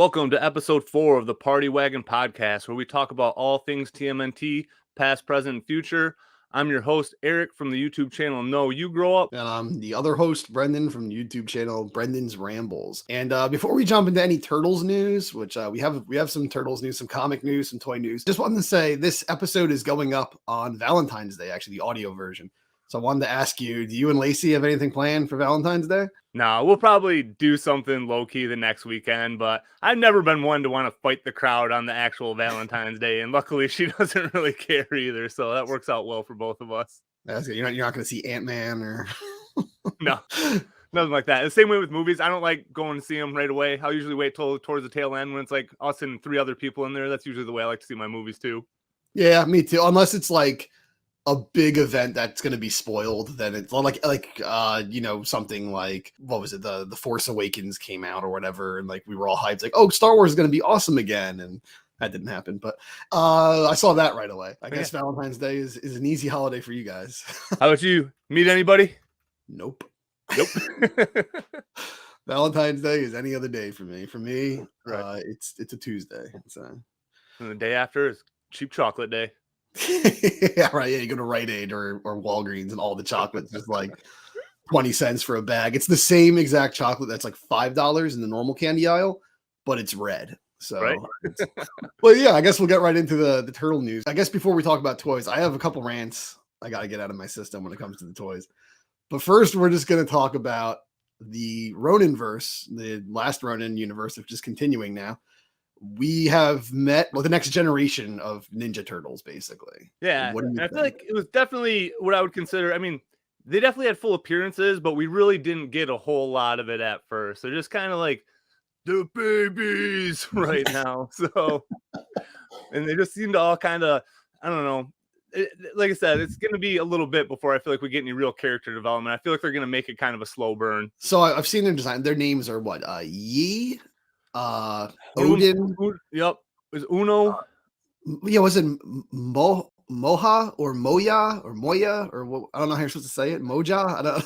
Welcome to episode 4 of the Party Wagon podcast, where we talk about all things TMNT, past, present, and future. I'm your host, Eric, from the YouTube channel No You Grow Up. And I'm the other host, Brendan, from the YouTube channel Brendan's Rambles. And before we jump into any Turtles news, which we have some Turtles news, some comic news, some toy news, just wanted to say this episode is going up on Valentine's Day, actually, the audio version. So I wanted to ask you, do you and Lacey have anything planned for Valentine's Day? No, we'll probably do something low-key the next weekend, but I've never been one to want to fight the crowd on the actual Valentine's Day, and luckily she doesn't really care either, so that works out well for both of us. That's good. You're not going to see Ant-Man or... No, nothing like that. The same way with movies. I don't like going to see them right away. I'll usually wait till towards the tail end when it's like us and 3 other people in there. That's usually the way I like to see my movies too. Yeah, me too. Unless it's like a big event that's going to be spoiled, then it's like something like, what was it, the Force Awakens came out or whatever, and like we were all hyped, like, oh, Star Wars is going to be awesome again, and that didn't happen. But I saw that right away. I guess Valentine's Day is an easy holiday for you guys. How about you? Meet anybody? Nope. Nope. Valentine's Day is any other day for me. For me, right. It's a Tuesday. And the day after is cheap chocolate day. Yeah, right. Yeah, you go to Rite Aid or Walgreens and all the chocolate's just like 20 cents for a bag. It's the same exact chocolate that's like $5 in the normal candy aisle, but it's red. So, right. Well, yeah, I guess we'll get right into the turtle news. I guess before we talk about toys, I have a couple rants I got to get out of my system when it comes to the toys. But first, we're just going to talk about the Ronin-verse, the last Ronin universe, which is continuing now. We have met the next generation of Ninja Turtles, basically. Yeah, I feel like it was definitely what I would consider. I mean, they definitely had full appearances, but we really didn't get a whole lot of it at first. They're just kind of like the babies right now. So, and they just seem to all kind of, I don't know. Like I said, it's going to be a little bit before I feel like we get any real character development. I feel like they're going to make it kind of a slow burn. So I've seen their design. Their names are what? Yi, Odin. Yep. Was Uno? Yeah, was it Moha or Moya or what? I don't know how you're supposed to say it. Moja. I don't.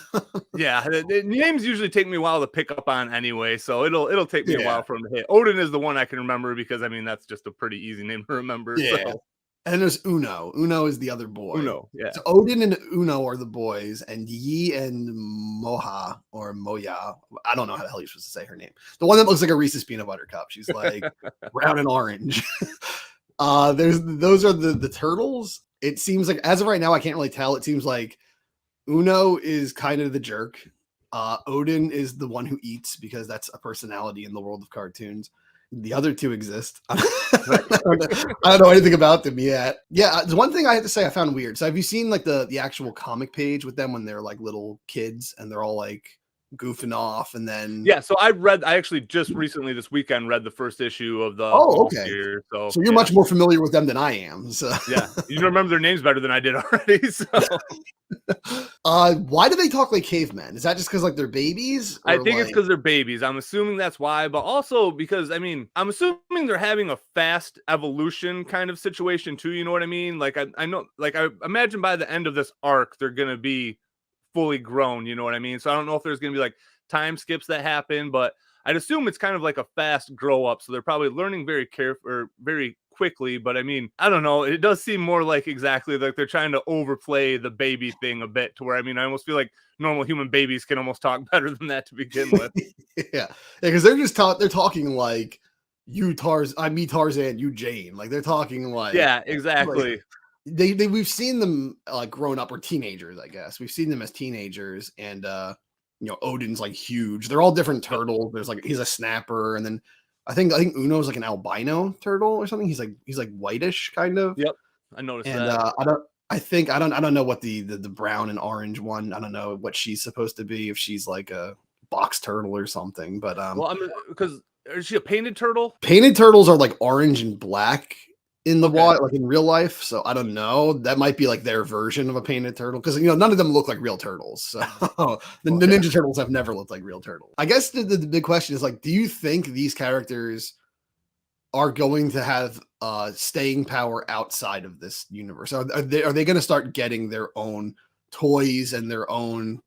Yeah, the names usually take me a while to pick up on anyway, so it'll take me a while for them to hit. Odin is the one I can remember because I mean that's just a pretty easy name to remember. Yeah. So. And there's Uno. Uno is the other boy. Uno, yeah. So Odin and Uno are the boys, and Yi and Moha or Moya. I don't know how the hell you're supposed to say her name. The one that looks like a Reese's peanut butter cup. She's like brown and orange. Those are the turtles. It seems like as of right now, I can't really tell. It seems like Uno is kind of the jerk. Odin is the one who eats because that's a personality in the world of cartoons. The other two exist. I don't know anything about them yet. Yeah, the one thing I have to say I found weird. So have you seen like the actual comic page with them when they're like little kids and they're all like goofing off and then so I actually just recently this weekend read the first issue of the okay year, so you're much more familiar with them than I am. So yeah, you remember their names better than I did already. So why do they talk like cavemen? Is that just because like they're babies? I think it's because they're babies. I'm assuming that's why, but also because I mean I'm assuming they're having a fast evolution kind of situation too, you know what I mean? Like I know, like I imagine by the end of this arc they're gonna be fully grown, you know what I mean? So I don't know if there's going to be like time skips that happen, but I'd assume it's kind of like a fast grow up. So they're probably learning very quickly. But I mean, I don't know. It does seem more like exactly like they're trying to overplay the baby thing a bit to where, I mean, I almost feel like normal human babies can almost talk better than that to begin with. Yeah. Because they're just they're talking like you Tarzan, me Tarzan, you Jane. Like they're talking like, yeah, exactly. Like, we've seen them like grown up or teenagers, I guess. We've seen them as teenagers, and Odin's like huge. They're all different turtles. There's like he's a snapper, and then I think Uno's like an albino turtle or something. He's like whitish kind of. Yep, I noticed and, that. I don't know what the brown and orange one. I don't know what she's supposed to be, if she's like a box turtle or something. But well, I mean, because is she a painted turtle? Painted turtles are like orange and black in the water, like in real life. So I don't know. That might be like their version of a painted turtle, because none of them look like real turtles. So the Ninja Turtles have never looked like real turtles. I guess the big question is like, do you think these characters are going to have staying power outside of this universe? Are they going to start getting their own toys and their own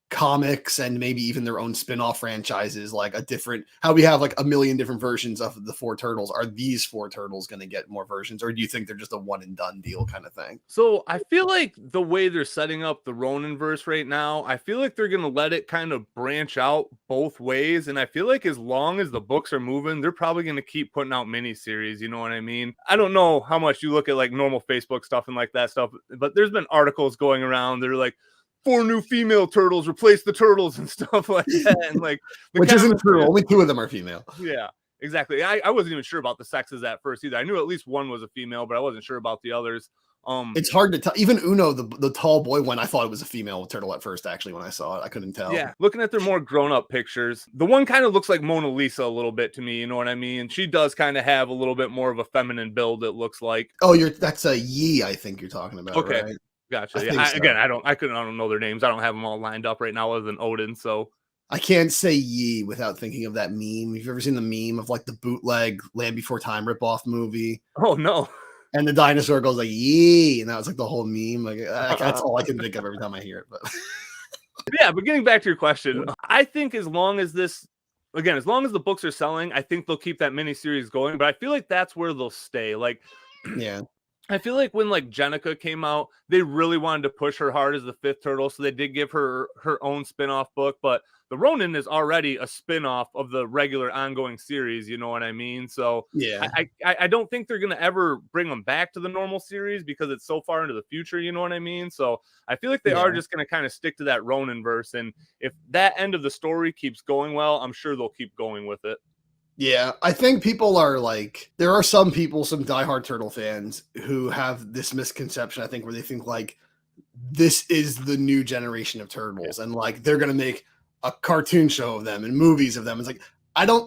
comics and maybe even their own spin-off franchises, like a different, how we have like a million different versions of the four turtles. Are these four turtles going to get more versions, or do you think they're just a one and done deal kind of thing? So I feel like the way they're setting up the Ronin verse right now, I feel like they're gonna let it kind of branch out both ways. And I feel like as long as the books are moving, they're probably gonna keep putting out miniseries. You know what I mean? I don't know how much you look at like normal Facebook stuff and like that stuff, but there's been articles going around. They're like, four new female turtles replace the turtles and stuff like that. And like Which isn't true. Only two of them are female. yeah. Exactly. I wasn't even sure about the sexes at first either. I knew at least one was a female, but I wasn't sure about the others. It's hard to tell. Even Uno, the tall boy one, I thought it was a female turtle at first. Actually, when I saw it, I couldn't tell. Yeah, looking at their more grown-up pictures, the one kind of looks like Mona Lisa a little bit to me. You know what I mean? She does kind of have a little bit more of a feminine build. It looks like. Oh, that's a Yi. I think you're talking about. Okay, right? gotcha. So. Again, I don't know their names. I don't have them all lined up right now, other than Odin. So I can't say Yi without thinking of that meme. Have you ever seen the meme of like the bootleg Land Before Time ripoff movie? oh no. And the dinosaur goes like "yee," and that was like the whole meme. Like that's all I can think of every time I hear it. But yeah, but getting back to your question, I think as long as the books are selling, I think they'll keep that miniseries going. But I feel like that's where they'll stay. Like, yeah, I feel like when like Jenica came out, they really wanted to push her hard as the fifth turtle, so they did give her her own spin-off book. But the Ronin is already a spin-off of the regular ongoing series, you know what I mean? So yeah, I don't think they're gonna ever bring them back to the normal series because it's so far into the future, you know what I mean? So I feel like they are just gonna kind of stick to that Ronin verse, and if that end of the story keeps going well, I'm sure they'll keep going with it. yeah. I think people are like, there are some people, some diehard turtle fans who have this misconception. I think where they think like this is the new generation of turtles, and like they're gonna make a cartoon show of them and movies of them. It's like,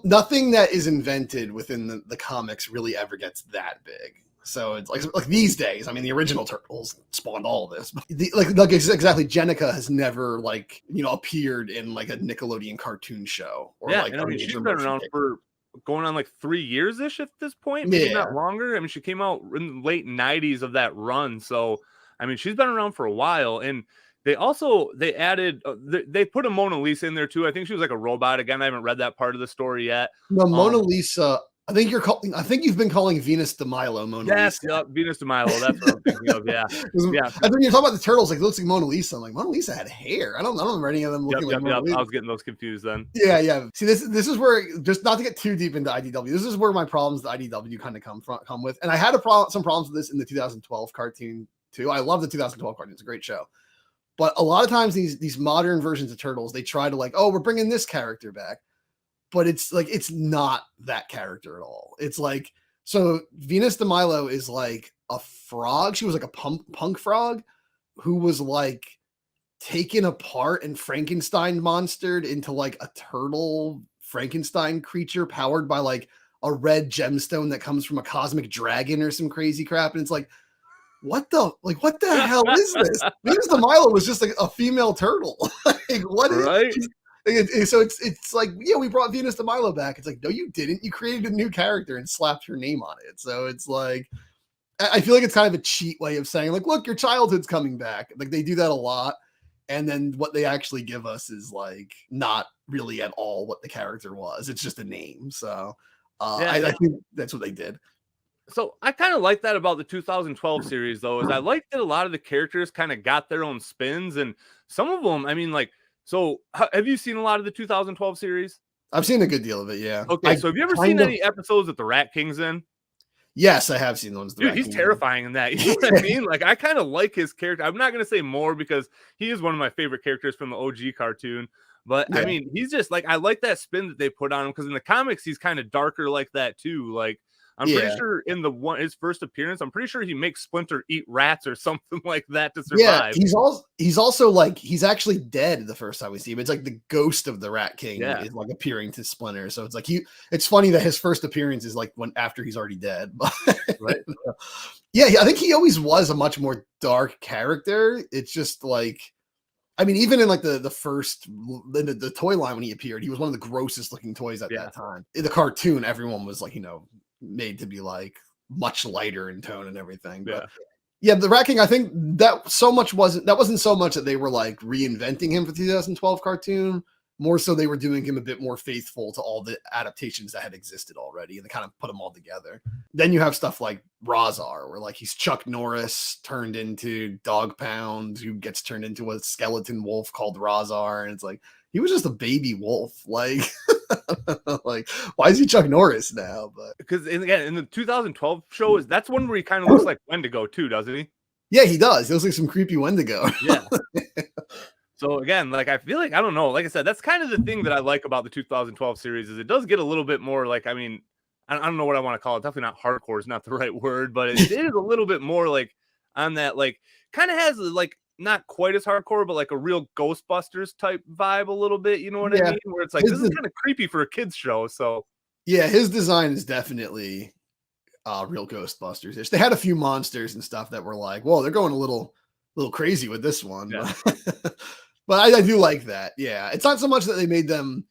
nothing that is invented within the comics really ever gets that big. So it's like these days, I mean, the original turtles spawned all of this. Like exactly, Jenica has never like, appeared in like a Nickelodeon cartoon show or Yeah, like and I mean she's been around for going on like 3 years-ish at this point, maybe not longer. I mean, she came out in the late 90s of that run. So, I mean, she's been around for a while. And they added they put a Mona Lisa in there too. I think she was like a robot. Again, I haven't read that part of the story yet. No, Mona Lisa. I think you've been calling Venus de Milo Mona Lisa. Yes, Venus de Milo. That's what I'm thinking of. Yeah, yeah. I think you're talking about the turtles. Like, it looks like Mona Lisa. I'm like, Mona Lisa had hair. I don't remember any of them looking like Mona Lisa. I was getting those confused then. Yeah. See, this is where, just not to get too deep into IDW, this is where my problems with IDW kind of come with. And I had some problems with this in the 2012 cartoon too. I love the 2012 cartoon. It's a great show. But a lot of times these modern versions of Turtles, they try to like, oh, we're bringing this character back. But it's like, it's not that character at all. It's like, so Venus de Milo is like a frog. She was like a punk frog who was like taken apart and Frankenstein monstered into like a turtle Frankenstein creature powered by like a red gemstone that comes from a cosmic dragon or some crazy crap. And it's like, what the hell is this? Venus de Milo was just like a female turtle. Like, what is right? So it's like, yeah, we brought Venus de Milo back. It's like, no, you didn't. You created a new character and slapped her name on it. So it's like, I feel like it's kind of a cheat way of saying, like, look, your childhood's coming back. Like, they do that a lot. And then what they actually give us is like not really at all what the character was. It's just a name. So I think that's what they did. So I kind of like that about the 2012 series, though, is I like that a lot of the characters kind of got their own spins, and some of them, I mean, like, so have you seen a lot of the 2012 series? I've seen a good deal of it, yeah. Okay, so have you ever seen any episodes that the Rat King's in? Yes, I have seen those. Dude, he's terrifying in that. You know what I mean? Like, I kind of like his character. I'm not going to say more because he is one of my favorite characters from the OG cartoon. But, I mean, he's just, like, I like that spin that they put on him because in the comics, he's kind of darker like that, too. Like, I'm pretty sure in his first appearance, I'm pretty sure he makes Splinter eat rats or something like that to survive. Yeah, he's also like, he's actually dead the first time we see him. It's like the ghost of the Rat King is like appearing to Splinter. So it's like it's funny that his first appearance is like after he's already dead. Right. Yeah, I think he always was a much more dark character. It's just like, I mean, even in like the first the toy line when he appeared, he was one of the grossest looking toys at that time. In the cartoon, everyone was like, made to be like much lighter in tone and everything. But Yeah, the Rat King, I think that wasn't so much that they were like reinventing him for the 2012 cartoon. More so, they were doing him a bit more faithful to all the adaptations that had existed already, and they kind of put them all together. Then you have stuff like Razar, where like he's Chuck Norris turned into Dog Pound, who gets turned into a skeleton wolf called Razar, and it's like he was just a baby wolf. Like, like why is he Chuck Norris now? But because again, in the 2012 show, that's one where he kind of looks like Wendigo too, doesn't he? yeah, he does. He looks like some creepy Wendigo. Yeah. So again, like I feel like I don't know. Like I said, that's kind of the thing that I like about the 2012 series is it does get a little bit more like I mean, I don't know what I want to call it. Definitely not hardcore is not the right word, but it is a little bit more like on that like kind of has like not quite as hardcore, but like a real Ghostbusters type vibe a little bit. You know what I Yeah, mean? Where it's like this is kind of creepy for a kids show. So yeah, his design is definitely real Ghostbusters. They had a few monsters and stuff that were like, whoa, they're going a little crazy with this one. yeah. But I do like that. Yeah, it's not so much that they made them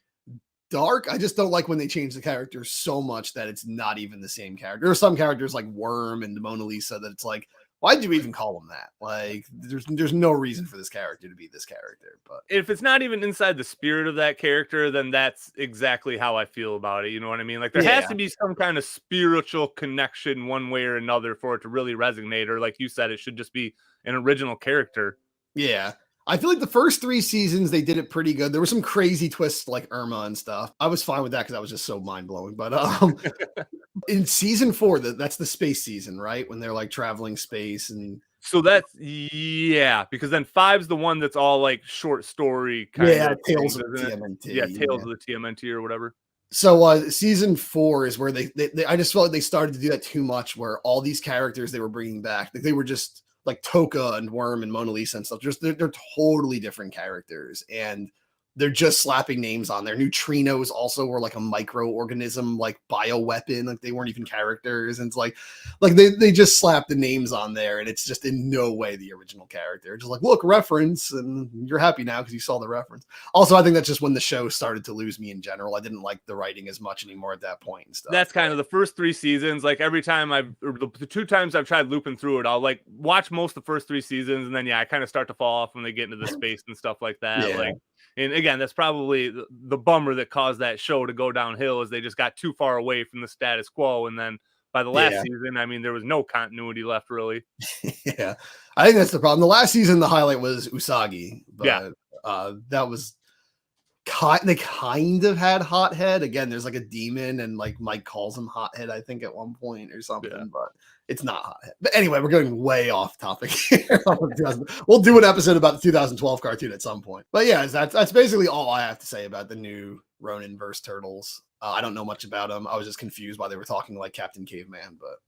dark. I just don't like when they change the characters so much that it's not even the same character. There are some characters like Worm and Mona Lisa that it's like, why'd you even call them that? Like, there's no reason for this character to be this character. But If it's not even inside the spirit of that character, then that's exactly how I feel about it. You know what I mean? Like there has to be some kind of spiritual connection one way or another for it to really resonate. Or like you said, it should just be an original character. yeah. I feel like the first 3 seasons they did it pretty good. There were some crazy twists like Irma and stuff. I was fine with that because that was just so mind blowing. But in season 4, that's the space season, right? When they're like traveling space and So that's yeah, because then 5's the one that's all like short story kind of Tales things, of isn't it? TMNT. Yeah, Tales of the TMNT or whatever. So season 4 is where they I just felt like they started to do that too much, where all these characters they were bringing back, like they were just like Toka and Worm and Mona Lisa and stuff. Just they're totally different characters, and they're just slapping names on there. Neutrinos also were like a microorganism, like bioweapon, like they weren't even characters. And it's like they just slapped the names on there, and it's just in no way the original character. Just like, look, reference, and you're happy now because you saw the reference. Also, I think that's just when the show started to lose me in general. I didn't like the writing as much anymore at that point and stuff. That's kind of the first 3 seasons. Like every time the 2 times I've tried looping through it, I'll like watch most of the first 3 seasons, and then yeah, I kind of start to fall off when they get into the space and stuff like that. Yeah. Like, and again, that's probably the bummer that caused that show to go downhill is they just got too far away from the status quo, and then by the last season, I mean, there was no continuity left really. Yeah, I think that's the problem. The last season, the highlight was Usagi, but Yeah. that was they kind of had Hothead. Again, there's like a demon, and like Mike calls him Hothead, I think, at one point or something, Yeah. but it's not Hothead. But anyway, we're going way off topic here. We'll do an episode about the 2012 cartoon at some point. But yeah, that's basically all I have to say about the new Ronin verse Turtles. I don't know much about them. I was just confused why they were talking like Captain Caveman, but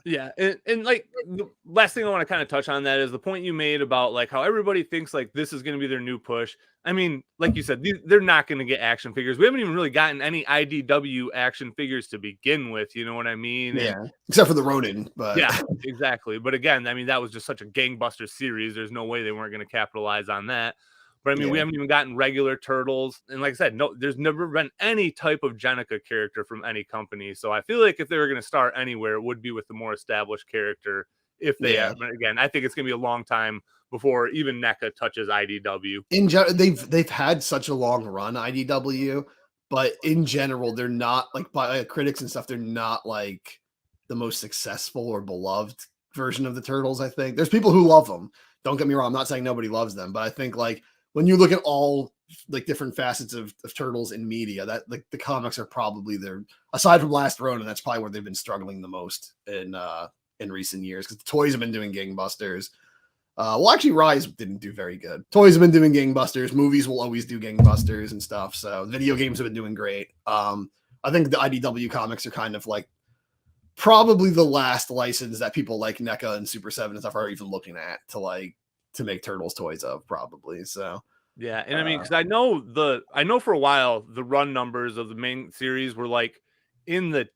yeah, and like the last thing I want to kind of touch on that is the point you made about like how everybody thinks like this is going to be their new push. I mean, like you said, they're not going to get action figures. We haven't even really gotten any IDW action figures to begin with. You know what I mean? Yeah, except for the Ronin. But yeah, exactly. But again, I mean, that was just such a gangbuster series. There's no way they weren't going to capitalize on that. But I mean, we haven't even gotten regular Turtles. And like I said, no, there's never been any type of Jenica character from any company. So I feel like if they were going to start anywhere, it would be with the more established character. If they have, again, I think it's going to be a long time before even NECA touches IDW. In they've had such a long run, IDW, but in general, they're not like by critics and stuff. They're not like the most successful or beloved version of the Turtles. I think there's people who love them. Don't get me wrong. I'm not saying nobody loves them, but I think like when you look at all like different facets of Turtles in media, that like the comics are probably aside from Last Ronin, that's probably where they've been struggling the most in recent years because the toys have been doing gangbusters. Well, actually, Rise didn't do very good. Toys have been doing gangbusters. Movies will always do gangbusters and stuff. So video games have been doing great. I think the IDW comics are kind of like probably the last license that people like NECA and Super 7 and stuff are even looking at to make Turtles toys of, probably. So yeah, and I mean, because I know for a while the run numbers of the main series were like in the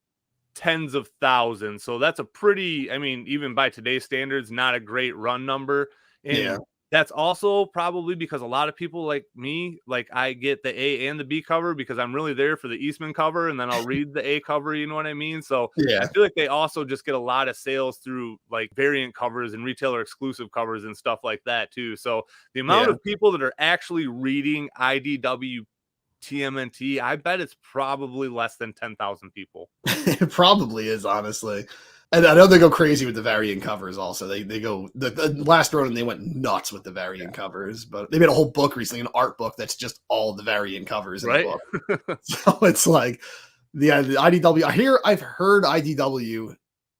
tens of thousands. So that's a pretty, I mean, even by today's standards, not a great run number. And That's also probably because a lot of people like me, like I get the A and the B cover because I'm really there for the Eastman cover, and then I'll read the A cover, you know what I mean? So I Yeah, feel like they also just get a lot of sales through like variant covers and retailer exclusive covers and stuff like that too. So the amount yeah. of people that are actually reading IDW TMNT, I bet it's probably less than 10,000 people. It probably is, honestly. And I know they go crazy with the variant covers. Also, they go the last Ronin, they went nuts with the variant covers. But they made a whole book recently, an art book that's just all the variant covers in the Right? book. So it's like the IDW. I've heard IDW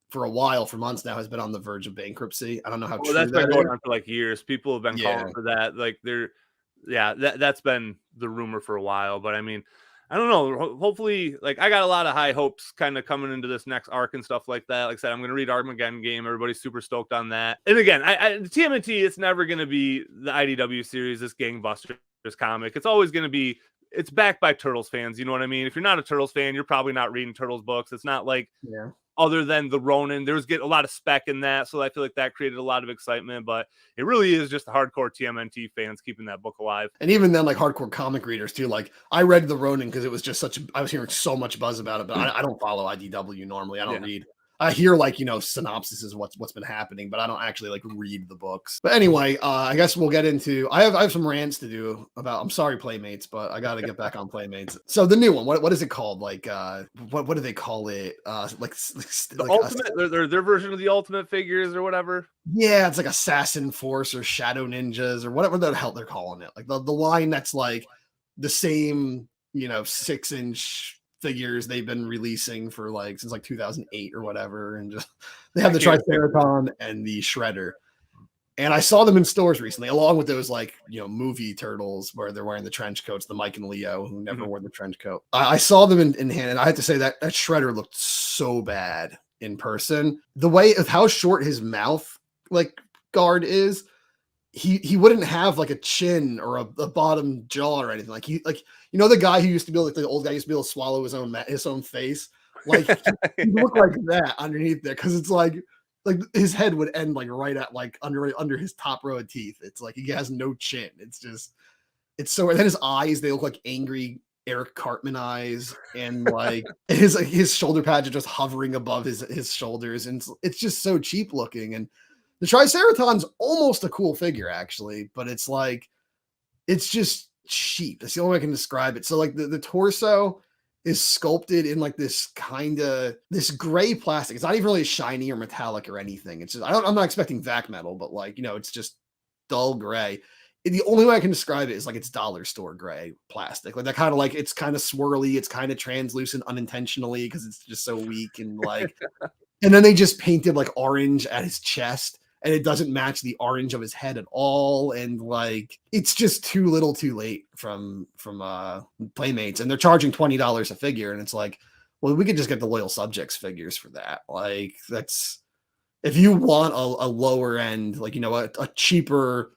for a while, for months now, has been on the verge of bankruptcy. I don't know how Well, true that's been that going is. on for like years. People have been calling Yeah, for that. Like they're, yeah, that's been the rumor for a while. But I mean, I don't know. Hopefully, like I got a lot of high hopes kind of coming into this next arc and stuff like that. Like I said, I'm going to read Armageddon Game. Everybody's super stoked on that. And again, the TMNT, it's never going to be the IDW series, this Gangbusters comic. It's always going to be. It's backed by Turtles fans. You know what I mean? If you're not a Turtles fan, you're probably not reading Turtles books. It's not like yeah. other than the Ronin. There was a lot of spec in that, so I feel like that created a lot of excitement. But it really is just the hardcore TMNT fans keeping that book alive. And even then, like hardcore comic readers too. Like I read the Ronin because it was just such. I was hearing so much buzz about it, but I don't follow IDW normally. I don't Yeah. read. I hear like synopsis is what's been happening, but I don't actually like read the books. But anyway, I guess we'll get into. I have some rants to do about. I'm sorry, Playmates, but I got to get back on Playmates. So the new one, what is it called? Like what do they call it? The Like ultimate, their version of the ultimate figures or whatever. yeah, it's like Assassin Force or Shadow Ninjas or whatever the hell they're calling it. Like the line that's like the same, 6-inch figures they've been releasing for like since like 2008 or whatever. And just they have I the can't. Triceraton and the Shredder. And I saw them in stores recently, along with those like movie turtles where they're wearing the trench coats, the Mike and Leo who never wore the trench coat. I saw them in hand, and I had to say that Shredder looked so bad in person. The way of how short his mouth like guard is, he wouldn't have like a chin or a bottom jaw or anything. Like the guy who used to be able, like the old guy used to be able to swallow his own face. Like he looked like that underneath there because it's like his head would end like right at like under his top row of teeth. It's like he has no chin. It's so. And then his eyes, they look like angry Eric Cartman eyes, and like his shoulder pads are just hovering above his shoulders, and it's just so cheap looking. And the Triceraton's almost a cool figure actually, but it's like it's just cheap. That's the only way I can describe it. So like the torso is sculpted in like this gray plastic. It's not even really shiny or metallic or anything. It's just I'm not expecting vac metal, but like it's just dull gray. The only way I can describe it is like it's dollar store gray plastic, like that kind of like it's kind of swirly, it's kind of translucent unintentionally because it's just so weak and like, and then they just painted like orange at his chest, and it doesn't match the orange of his head at all, and like it's just too little, too late from Playmates, and they're charging $20 a figure, and it's like, well, we could just get the Loyal Subjects figures for that. Like that's if you want a lower end, like a cheaper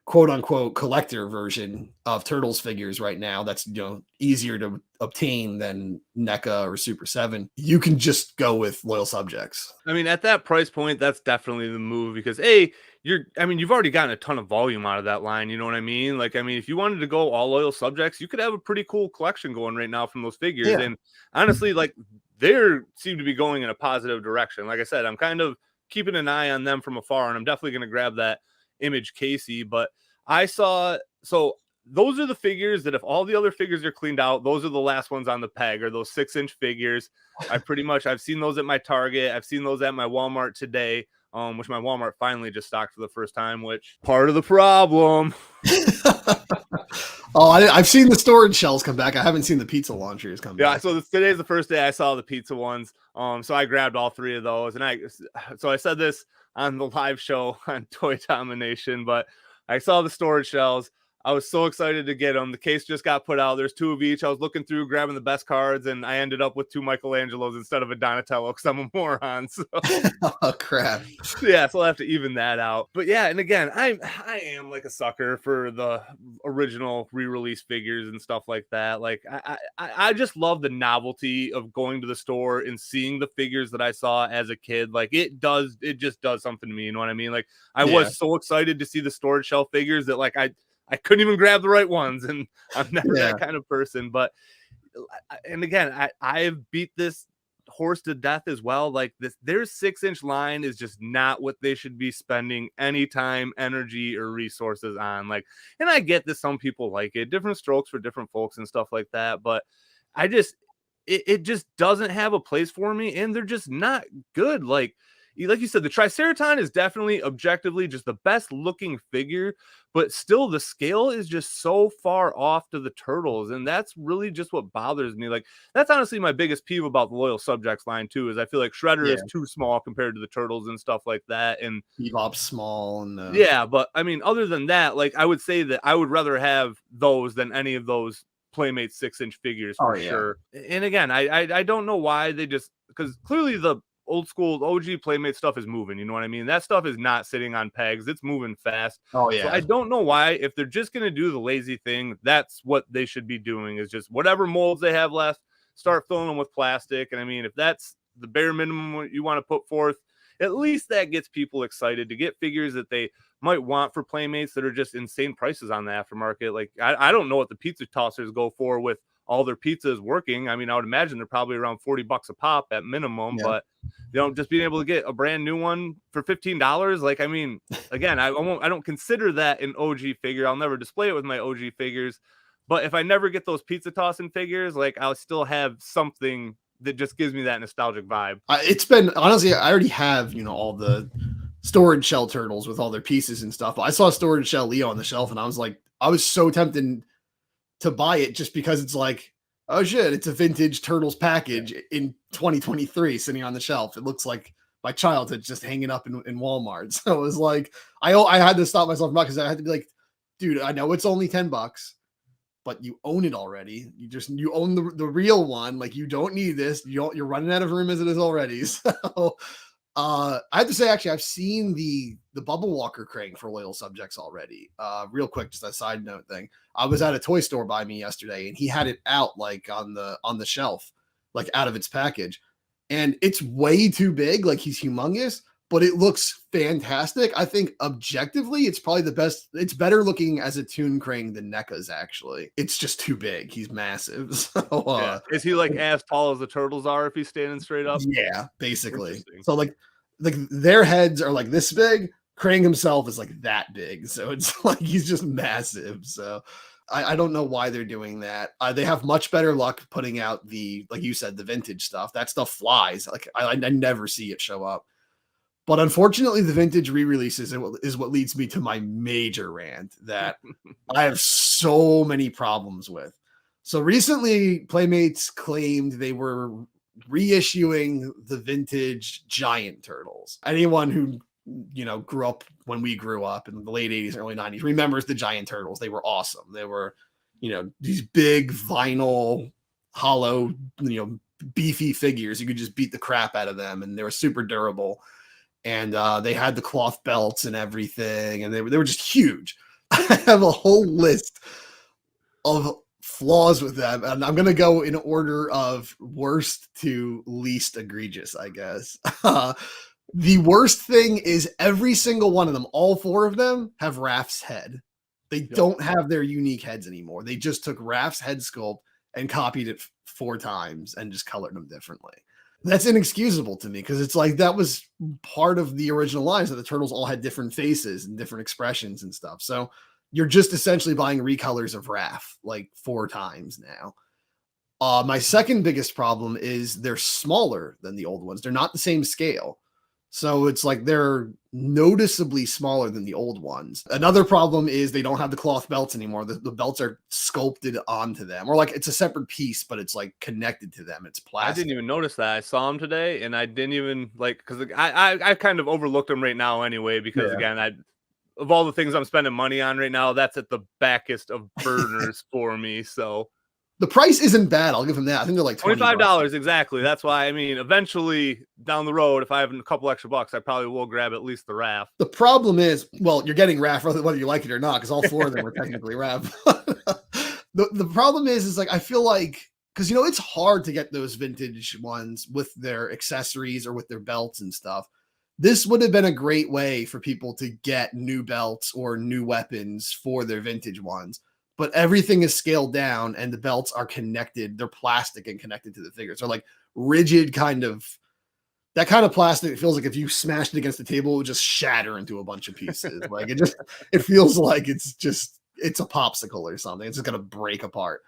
quote unquote collector version of Turtles figures right now that's easier to obtain than NECA or Super 7, you can just go with Loyal Subjects. I mean, at that price point, that's definitely the move because you've already gotten a ton of volume out of that line. You know what I mean? Like, I mean, if you wanted to go all Loyal Subjects, you could have a pretty cool collection going right now from those figures. Yeah. And honestly, like they seem to be going in a positive direction. Like I said, I'm kind of keeping an eye on them from afar, and I'm definitely going to grab that Image Casey. But those are the figures that if all the other figures are cleaned out, those are the last ones on the peg, or those 6-inch figures. I've seen those at my Target. I've seen those at my Walmart today, which my Walmart finally just stocked for the first time, which part of the problem. Oh, I've seen the storage shells come back. I haven't seen the pizza launchers come back. Yeah, so today's the first day I saw the pizza ones. So I grabbed all 3 of those, and I said this on the live show on Toy Domination, but I saw the storage shells. I was so excited to get them. The case just got put out. There's 2 of each. I was looking through, grabbing the best cards, and I ended up with 2 Michelangelos instead of a Donatello because I'm a moron. So Oh crap. yeah, so I'll have to even that out. But yeah, and again, I am like a sucker for the original re-release figures and stuff like that. Like I just love the novelty of going to the store and seeing the figures that I saw as a kid. Like it just does something to me. You know what I mean? Like I Yeah. was so excited to see the storage shelf figures that like I couldn't even grab the right ones, and I'm never Yeah. that kind of person. But and again, I've beat this horse to death as well. Like their 6-inch line is just not what they should be spending any time, energy, or resources on. Like, and I get that some people like it, different strokes for different folks and stuff like that. But I just it just doesn't have a place for me, and they're just not good. Like you said, the Triceraton is definitely objectively just the best looking figure, but still the scale is just so far off to the turtles. And that's really just what bothers me. Like, that's honestly my biggest peeve about the Loyal Subjects line, too, is I feel like Shredder Yeah. is too small compared to the turtles and stuff like that. And Bebop's small and yeah, but I mean, other than that, like, I would say that I would rather have those than any of those Playmate 6-inch figures for sure. And again, I don't know why they just, because clearly the old school OG Playmate stuff is moving. You know what I mean? That stuff is not sitting on pegs. It's moving fast. Oh So I yeah. don't know why, if they're just going to do the lazy thing, that's what they should be doing, is just whatever molds they have left, start filling them with plastic. And I mean, if that's the bare minimum you want to put forth, at least that gets people excited to get figures that they might want for Playmates that are just insane prices on the aftermarket. Like I don't know what the pizza tossers go for with all their pizzas working. I mean, I would imagine they're probably around $40 a pop at minimum, Yeah. but just being able to get a brand new one for $15. Like, I mean, again, I don't consider that an OG figure. I'll never display it with my OG figures, but if I never get those pizza tossing figures, like I'll still have something that just gives me that nostalgic vibe. It's been honestly, I already have, all the storage shell turtles with all their pieces and stuff. I saw storage shell Leo on the shelf and I was like, I was so tempted to buy it just because it's like, oh shit, it's a vintage turtles package in 2023 sitting on the shelf. It looks like my childhood just hanging up in Walmart. So it was like, I had to stop myself because I had to be like, dude, I know it's only $10, but you own it already. You own the real one. Like you don't need this. You're running out of room as it is already. So I have to say, actually, I've seen the Bubble Walker Krang for Loyal Subjects already. Real quick, just a side note thing. I was at a toy store by me yesterday, and he had it out like on the shelf, like out of its package, and it's way too big. Like he's humongous, but it looks fantastic. I think objectively, it's probably the best. It's better looking as a Toon Krang than NECA's. Actually, it's just too big. He's massive. So, Yeah. Is he like as tall as the turtles are if he's standing straight up? yeah, basically. So like their heads are like this big. Krang himself is like that big. So it's like he's just massive. So I don't know why they're doing that. They have much better luck putting out like you said, the vintage stuff. That stuff flies. Like I never see it show up. But unfortunately, the vintage re-releases is what leads me to my major rant that I have so many problems with. So recently, Playmates claimed they were reissuing the vintage giant turtles. Anyone who grew up when we grew up in the late 80s, early 90s remembers the giant turtles. They were awesome. They were, these big vinyl, hollow, beefy figures. You could just beat the crap out of them, and they were super durable. And they had the cloth belts and everything, and they were just huge. I have a whole list of flaws with them, and I'm gonna go in order of worst to least egregious, I guess. The worst thing is every single one of them, all 4 of them, have Raph's head. They don't have their unique heads anymore. They just took Raph's head sculpt and copied it 4 times and just colored them differently. That's inexcusable to me because it's like that was part of the original lines that the turtles all had different faces and different expressions and stuff. So you're just essentially buying recolors of Raph like 4 times now. My second biggest problem is they're smaller than the old ones. They're not the same scale. So it's like they're noticeably smaller than the old ones. Another problem is they don't have the cloth belts anymore. The belts are sculpted onto them, or like it's a separate piece, but it's like connected to them. It's plastic. I didn't even notice that. I saw them today, and I didn't even because I kind of overlooked them right now anyway because again of all the things I'm spending money on right now, that's at the backest of burners for me. So The price isn't bad. I'll give him that. I think they're like $25 exactly. That's why, I mean, eventually down the road, if I have a couple extra bucks, I probably will grab at least the RAF. The problem is, well, you're getting RAF whether you like it or not, because all four of them are technically RAF. The problem is like I feel like, because you know it's hard to get those vintage ones with their accessories or with their belts and stuff. This would have been a great way for people to get new belts or new weapons for their vintage ones. But everything is scaled down and the belts are connected. They're plastic and connected to the figures. They're like rigid that kind of plastic. It feels like if you smashed it against the table, it would just shatter into a bunch of pieces. Like it feels like it's a popsicle or something. It's just going to break apart.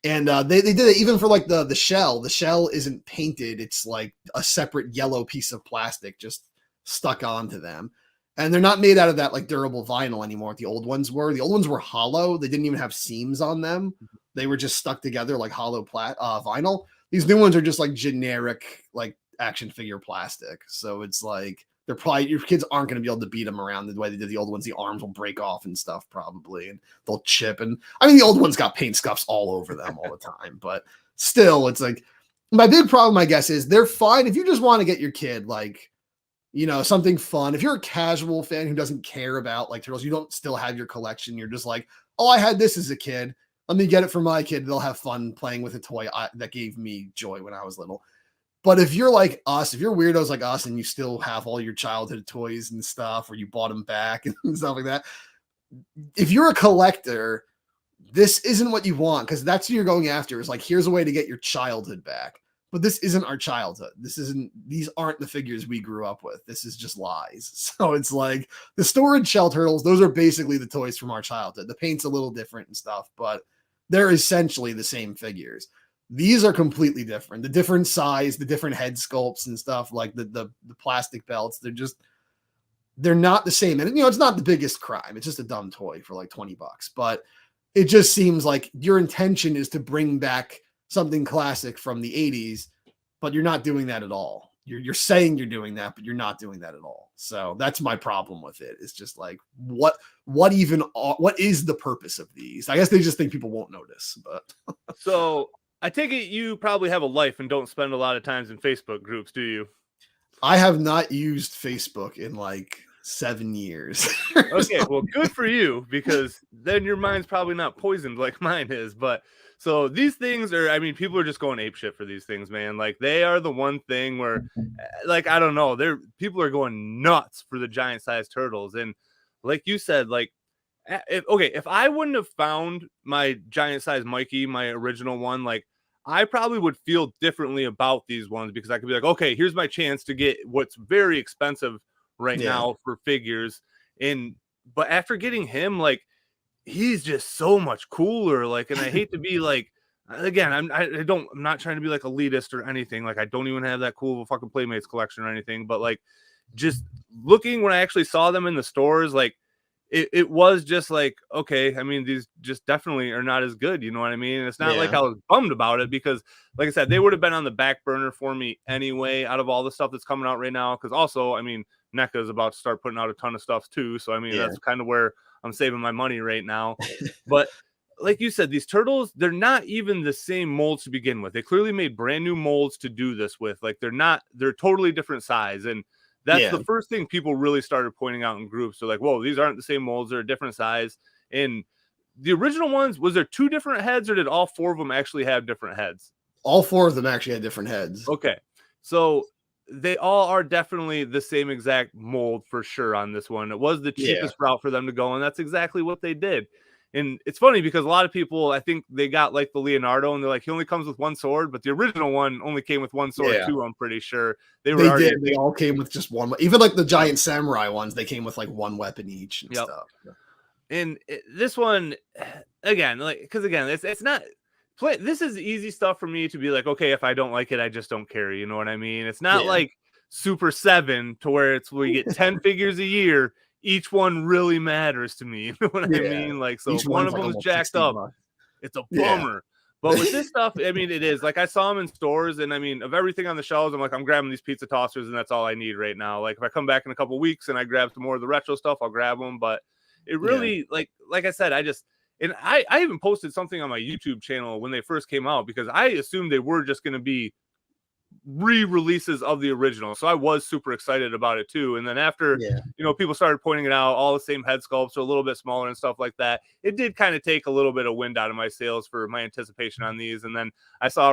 And they did it even for like the shell. The shell isn't painted. It's like a separate yellow piece of plastic just stuck onto them. And they're not made out of that like durable vinyl anymore. The old ones were. The old ones were hollow. They didn't even have seams on them. They were just stuck together like hollow vinyl. These new ones are just like generic like action figure plastic. So it's like your kids aren't going to be able to beat them around the way they did the old ones. The arms will break off and stuff probably, and they'll chip. And I mean, the old ones got paint scuffs all over them all the time. But still, it's like my big problem, I guess, is they're fine if you just want to get your kid like, you know, something fun. If you're a casual fan who doesn't care about like turtles, you don't still have your collection. You're just like, oh, I had this as a kid. Let me get it for my kid. They'll have fun playing with a toy that gave me joy when I was little. But if you're like us, if you're weirdos like us and you still have all your childhood toys and stuff, or you bought them back and stuff like that, if you're a collector, this isn't what you want, because that's what you're going after. Is like, here's a way to get your childhood back. But this isn't our childhood. These aren't the figures we grew up with. This is just lies. So it's like the storage shell turtles, those are basically the toys from our childhood. The paint's a little different and stuff, but they're essentially the same figures. These are completely different. The different size, the different head sculpts and stuff, like the plastic belts, they're not the same. And you know, it's not the biggest crime. It's just a dumb toy for like $20, but it just seems like your intention is to bring back something classic from the 80s, but you're not doing that at all. You're saying you're doing that, but you're not doing that at all. So that's my problem with it. It's just like, what is the purpose of these? I guess they just think people won't notice, but so I take it you probably have a life and don't spend a lot of times in Facebook groups, do you? I have not used Facebook in like 7 years. Okay, well, good for you, because then your mind's probably not poisoned like mine is. But so these things are, I mean, people are just going apeshit for these things, man. Like they are the one thing where, like, I don't know, people are going nuts for the giant sized turtles. And like you said, like, if I wouldn't have found my giant size Mikey, my original one, like I probably would feel differently about these ones, because I could be like, okay, here's my chance to get what's very expensive right now for figures. But after getting him, like, he's just so much cooler. Like, and I hate to be like, again, I'm not trying to be like elitist or anything. Like, I don't even have that cool of a fucking Playmates collection or anything, but like, just looking when I actually saw them in the stores, like, it was just like, okay, I mean, these just definitely are not as good, you know what I mean? And it's not like I was bummed about it, because like I said, they would have been on the back burner for me anyway, out of all the stuff that's coming out right now. Because also, I mean, NECA is about to start putting out a ton of stuff too, so I mean, that's kind of where I'm saving my money right now. But like you said, these turtles, they're not even the same molds to begin with. They clearly made brand new molds to do this with. Like, they're totally different size. And that's the first thing people really started pointing out in groups. They're like, whoa, these aren't the same molds. They're a different size. And the original ones, was there 2 different heads, or did all 4 of them actually have different heads? All 4 of them actually had different heads. Okay. So they all are definitely the same exact mold for sure on this one. It was the cheapest route for them to go, and that's exactly what they did. And it's funny because a lot of people, I think they got like the Leonardo and they're like, he only comes with 1 sword, but the original one only came with 1 sword too, I'm pretty sure. They did. They all came with just 1. Even like the giant samurai ones, they came with like 1 weapon each and stuff. And this one, again, like, because again, it's not this is easy stuff for me to be like, okay, if I don't like it, I just don't care. You know what I mean? It's not like Super 7 to where we get 10 figures a year. Each one really matters to me. You know what I mean? Like, so if one of them is jacked up, it's a bummer. But with this stuff, I mean, it is like I saw them in stores, and I mean, of everything on the shelves, I'm like, I'm grabbing these pizza tossers, and that's all I need right now. Like, if I come back in a couple weeks and I grab some more of the retro stuff, I'll grab them. But it Yeah. really, like I said, I even posted something on my YouTube channel when they first came out because I assumed they were just going to be re-releases of the original, so I was super excited about it too. And then after people started pointing it out, all the same head sculpts, so a little bit smaller and stuff like that, it did kind of take a little bit of wind out of my sails for my anticipation on these. And then I saw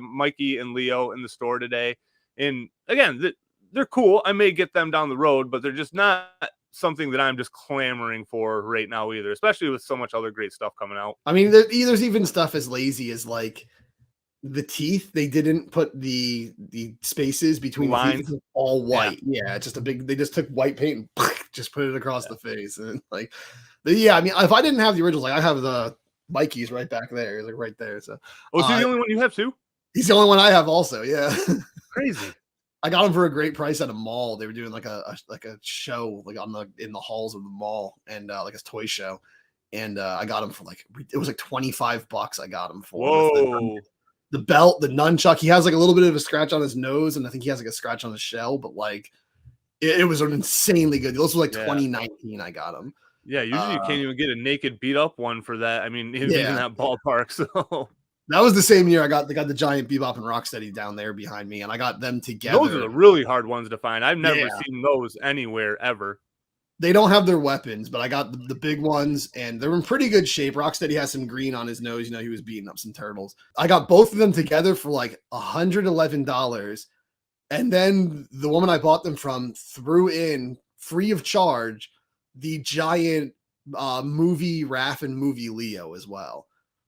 Mikey and Leo in the store today, and again, they're cool. I may get them down the road, but they're just not something that I'm just clamoring for right now either, especially with so much other great stuff coming out. I mean, there's even stuff as lazy as like the teeth. They didn't put the spaces between the lines all white. Yeah, just they just took white paint and just put it across the face. And like, I mean, if I didn't have the originals, like I have the Mikey's right back there, like right there. So, is he the only one you have too? He's the only one I have also. Yeah, crazy. I got him for a great price at a mall. They were doing like a show like in the halls of the mall, and like a toy show. And I got him for it was like $25. I got him for. Whoa. The belt, the nunchuck. He has like a little bit of a scratch on his nose, and I think he has like a scratch on his shell, but like it was an insanely good. This was like 2019. I got him. Yeah, usually you can't even get a naked beat up one for that. I mean, even in that ballpark. So that was the same year they got the giant Bebop and Rocksteady down there behind me, and I got them together. Those are the really hard ones to find. I've never seen those anywhere ever. They don't have their weapons, but I got the big ones, and they're in pretty good shape. Rocksteady has some green on his nose. He was beating up some turtles. I got both of them together for like $111. And then the woman I bought them from threw in, free of charge, the giant movie Raph and movie Leo as well.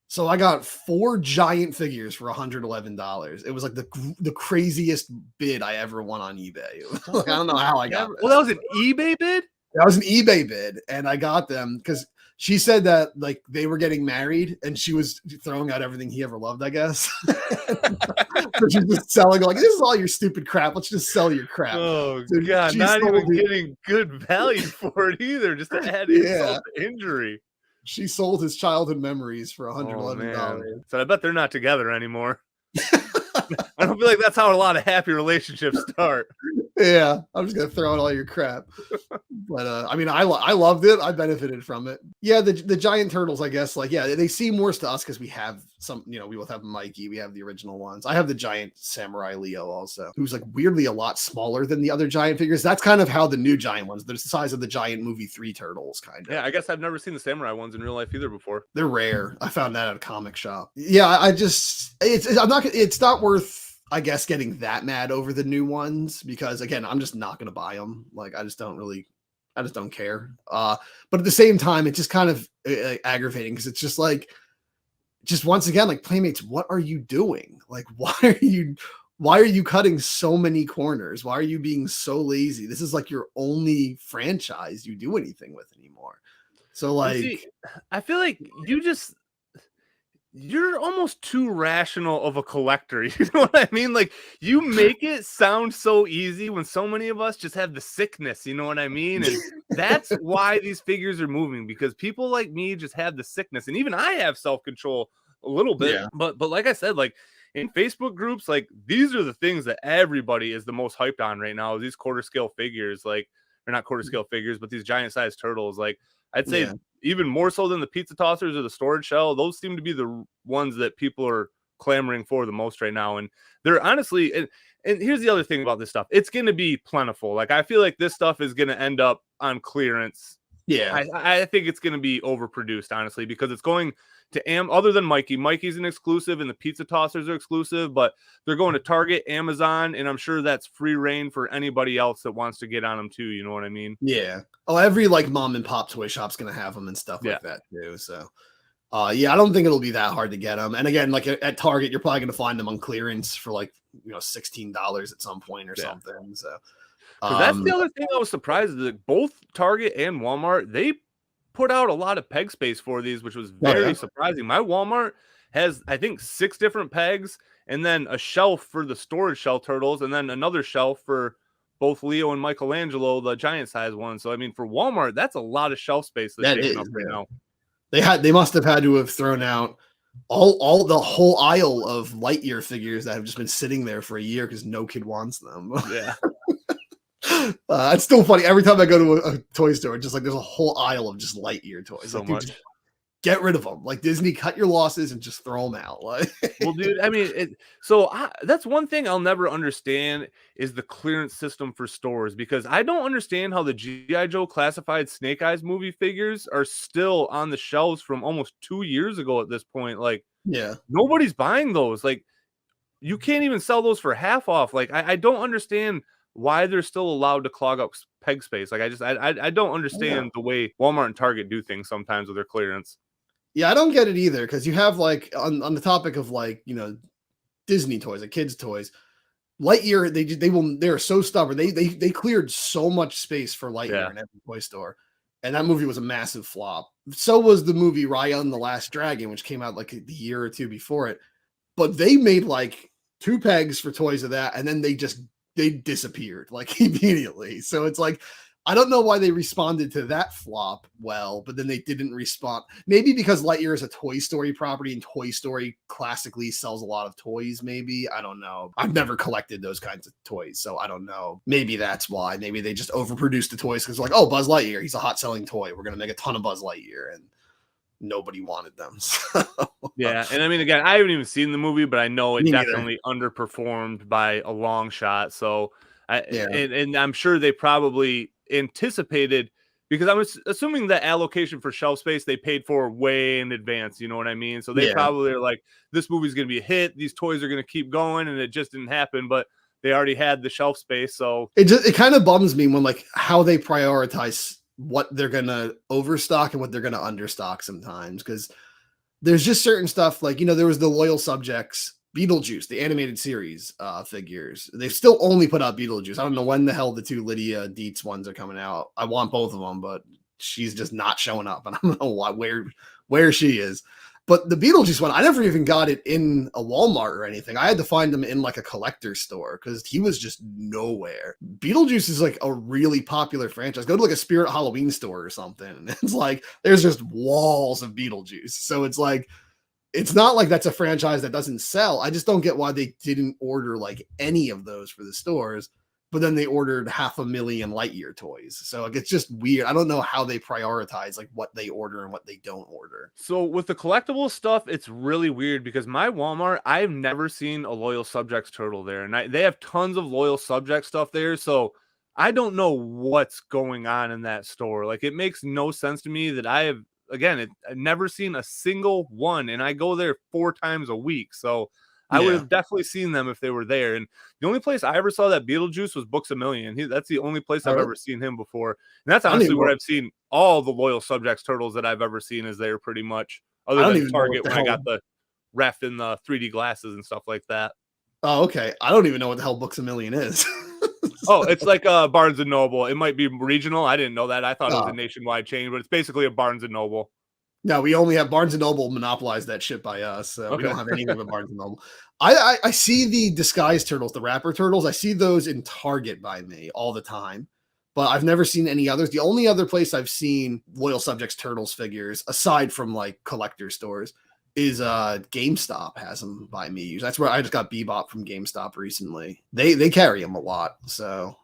So I got 4 giant figures for $111. It was like the craziest bid I ever won on eBay. I don't know how I got that. Well, that was an eBay bid? That was an eBay bid, and I got them because she said that like they were getting married, and she was throwing out everything he ever loved, I guess. So she's just selling, like, this is all your stupid crap. Let's just sell your crap. Oh, so God, not even getting good value for it either, just to add insult to injury. She sold his childhood memories for $111. So I bet they're not together anymore. I don't feel like that's how a lot of happy relationships start. Yeah, I'm just gonna throw out all your crap. But I mean, I loved it. I benefited from it. Yeah, the giant turtles, I guess. Like, yeah, they seem worse to us because we have some. We both have Mikey. We have the original ones. I have the giant Samurai Leo also, who's like weirdly a lot smaller than the other giant figures. That's kind of how the new giant ones. They're the size of the giant movie 3 turtles, kind of. Yeah, I guess I've never seen the Samurai ones in real life either before. They're rare. I found that at a comic shop. Yeah, it's not worth, I guess, getting that mad over the new ones because, again, I'm just not going to buy them. Like, I just don't care. But at the same time, it's just kind of aggravating because it's just like, once again, like, Playmates, what are you doing? Like, why are you cutting so many corners? Why are you being so lazy? This is like your only franchise you do anything with anymore. So like, I feel like you're almost too rational of a collector. You know what I mean? Like, you make it sound so easy when so many of us just have the sickness. You know what I mean? And that's why these figures are moving, because people like me just have the sickness. And even I have self-control a little bit. Yeah. But like I said, like in Facebook groups, like these are the things that everybody is the most hyped on right now. These quarter scale figures, like, or not quarter scale figures, but these giant sized turtles. Like, I'd say even more so than the pizza tossers or the storage shell, those seem to be the ones that people are clamoring for the most right now. And they're honestly, and here's the other thing about this stuff. It's going to be plentiful. Like, I feel like this stuff is going to end up on clearance. Yeah. I think it's going to be overproduced, honestly, because it's going to other than Mikey's an exclusive and the pizza tossers are exclusive, but they're going to Target, Amazon, and I'm sure that's free reign for anybody else that wants to get on them too. You know what I mean? Yeah. Oh, every like mom and pop toy shop's going to have them and stuff like that too. So, yeah, I don't think it'll be that hard to get them. And again, like at Target, you're probably going to find them on clearance for like, $16 at some point or something. So that's the other thing I was surprised that both Target and Walmart, they put out a lot of peg space for these, which was very surprising. My Walmart has, I think, 6 different pegs, and then a shelf for the storage shell turtles, and then another shelf for both Leo and Michelangelo, the giant size one. So I mean, for Walmart, that's a lot of shelf space that's taken up right now. They must have had to have thrown out all the whole aisle of Lightyear figures that have just been sitting there for a year because no kid wants them. Yeah, It's still funny every time I go to a toy store. Just like there's a whole aisle of just Lightyear toys. so Like, dude, much. just get rid of them. Like Disney, cut your losses and just throw them out. Like, Well, dude, I mean, that's one thing I'll never understand is the clearance system for stores because I don't understand how the GI Joe classified Snake Eyes movie figures are still on the shelves from almost 2 years ago at this point. Like yeah, nobody's buying those. Like you can't even sell those for half off. Like I don't understand why they're still allowed to clog up peg space. Like I don't yeah. understand the way Walmart and Target do things sometimes with their clearance. Yeah, I don't get it either because you have like on the topic of like Disney toys, like kids toys. Lightyear, they're so stubborn. They cleared so much space for Lightyear Yeah. in every toy store, and that movie was a massive flop. So was the movie Raya and the Last Dragon, which came out like the year or two before it. But they made like two pegs for toys of that, and then they disappeared like immediately. So it's like I don't know why they responded to that flop well, but then they didn't respond. Maybe because Lightyear is a Toy Story property and Toy Story classically sells a lot of toys, maybe. I don't know. I've never collected those kinds of toys, so I don't know. Maybe that's why. Maybe they just overproduced the toys because like, oh, Buzz Lightyear, he's a hot selling toy. We're gonna make a ton of Buzz Lightyear, and nobody wanted them. So, Yeah, and I mean, again, I haven't even seen the movie, but I know it me neither. definitely underperformed by a long shot. So, Yeah. and I'm sure they probably anticipated because I'm assuming that allocation for shelf space they paid for way in advance. You know what I mean? So they Yeah. probably are like, this movie's going to be a hit. These toys are going to keep going, and it just didn't happen. But they already had the shelf space, so It kind of bums me when like how they prioritize what they're gonna overstock and what they're gonna understock sometimes because there's just certain stuff like there was the Loyal Subjects Beetlejuice, the animated series figures. They've still only put out Beetlejuice. I don't know when the hell the two Lydia Dietz ones are coming out. I want both of them, but she's just not showing up, and I don't know why where she is. But the Beetlejuice one, I never even got it in a Walmart or anything. I had to find them in like a collector's store because he was just nowhere. Beetlejuice is like a really popular franchise. Go to like a Spirit Halloween store or something. And it's like there's just walls of Beetlejuice. So it's like it's not like that's a franchise that doesn't sell. I just don't get why they didn't order like any of those for the stores, but then they ordered 500,000 Lightyear toys. So like it's just weird. I don't know how they prioritize like what they order and what they don't order. So with the collectible stuff, it's really weird because my Walmart, I've never seen a Loyal Subjects turtle there, and they have tons of Loyal Subject stuff there. So I don't know what's going on in that store. Like it makes no sense to me that I have I've never seen a single one, and I go there 4 times a week. So I would Yeah. have definitely seen them if they were there. And the only place I ever saw that Beetlejuice was Books a Million. That's the only place All I've right. ever seen him before. And that's I don't honestly even where know. I've seen all the Loyal Subjects turtles that I've ever seen is there pretty much, I other don't than even know what Target the when I hell. got the ref and the 3D glasses and stuff like that. Oh, okay. I don't even know what the hell Books a Million is. Oh, it's like Barnes and Noble. It might be regional. I didn't know that. I thought it was a Oh, nationwide chain, but it's basically a Barnes and Noble. no, we only have Barnes and Noble monopolize that shit by us. So we Okay. don't have anything but Barnes and Noble. I see the disguise turtles, the rapper turtles. I see those in Target by me all the time, but I've never seen any others. The only other place I've seen Loyal Subjects turtles figures, aside from like collector stores, is GameStop has them by me. That's where I just got Bebop from GameStop recently. They carry them a lot, so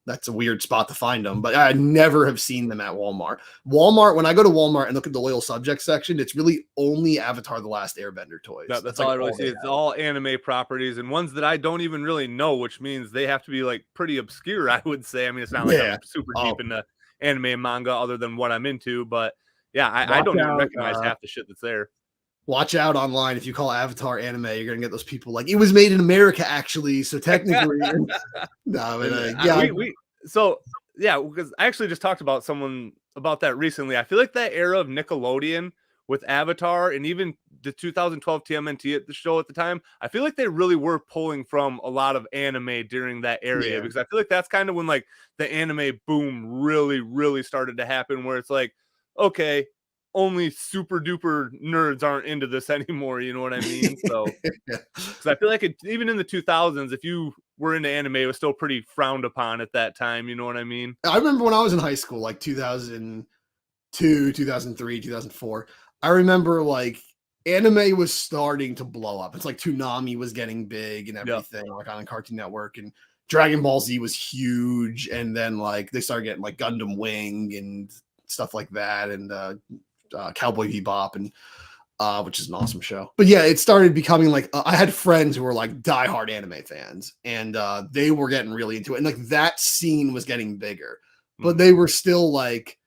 that's a weird spot to find them. But I never have seen them at Walmart. Walmart, when I go to Walmart and look at the Loyal Subject section, it's really only Avatar: The Last Airbender toys. That's Like all I really all see. they It's have. all anime properties and ones that I don't even really know, which means they have to be like pretty obscure, I would say. I mean, it's not like Yeah. I'm super Oh, deep into anime and manga other than what I'm into, but yeah, I watch don't even out. recognize half the shit that's there. Watch out online. If you call Avatar anime, you're gonna get those people like it was made in America, actually. So technically, no, but yeah, We so yeah, because I actually just talked about someone about that recently. I feel like that era of Nickelodeon with Avatar and even the 2012 TMNT at the show at the time, I feel like they really were pulling from a lot of anime during that area yeah, because I feel like that's kind of when like the anime boom really, really started to happen where it's like, okay, only super duper nerds aren't into this anymore. You know what I mean? So yeah. because I feel like even in the 2000s, if you were into anime, it was still pretty frowned upon at that time. You know what I mean? I remember when I was in high school, like 2002, 2003, 2004. I remember like anime was starting to blow up. It's like Toonami was getting big and Yep. everything, like on Cartoon Network, and Dragon Ball Z was huge. And then like they started getting like Gundam Wing and stuff like that, and Cowboy Bebop, and which is an awesome show. But yeah, it started becoming like I had friends who were like diehard anime fans, and they were getting really into it, and like that scene was getting bigger, but they were still like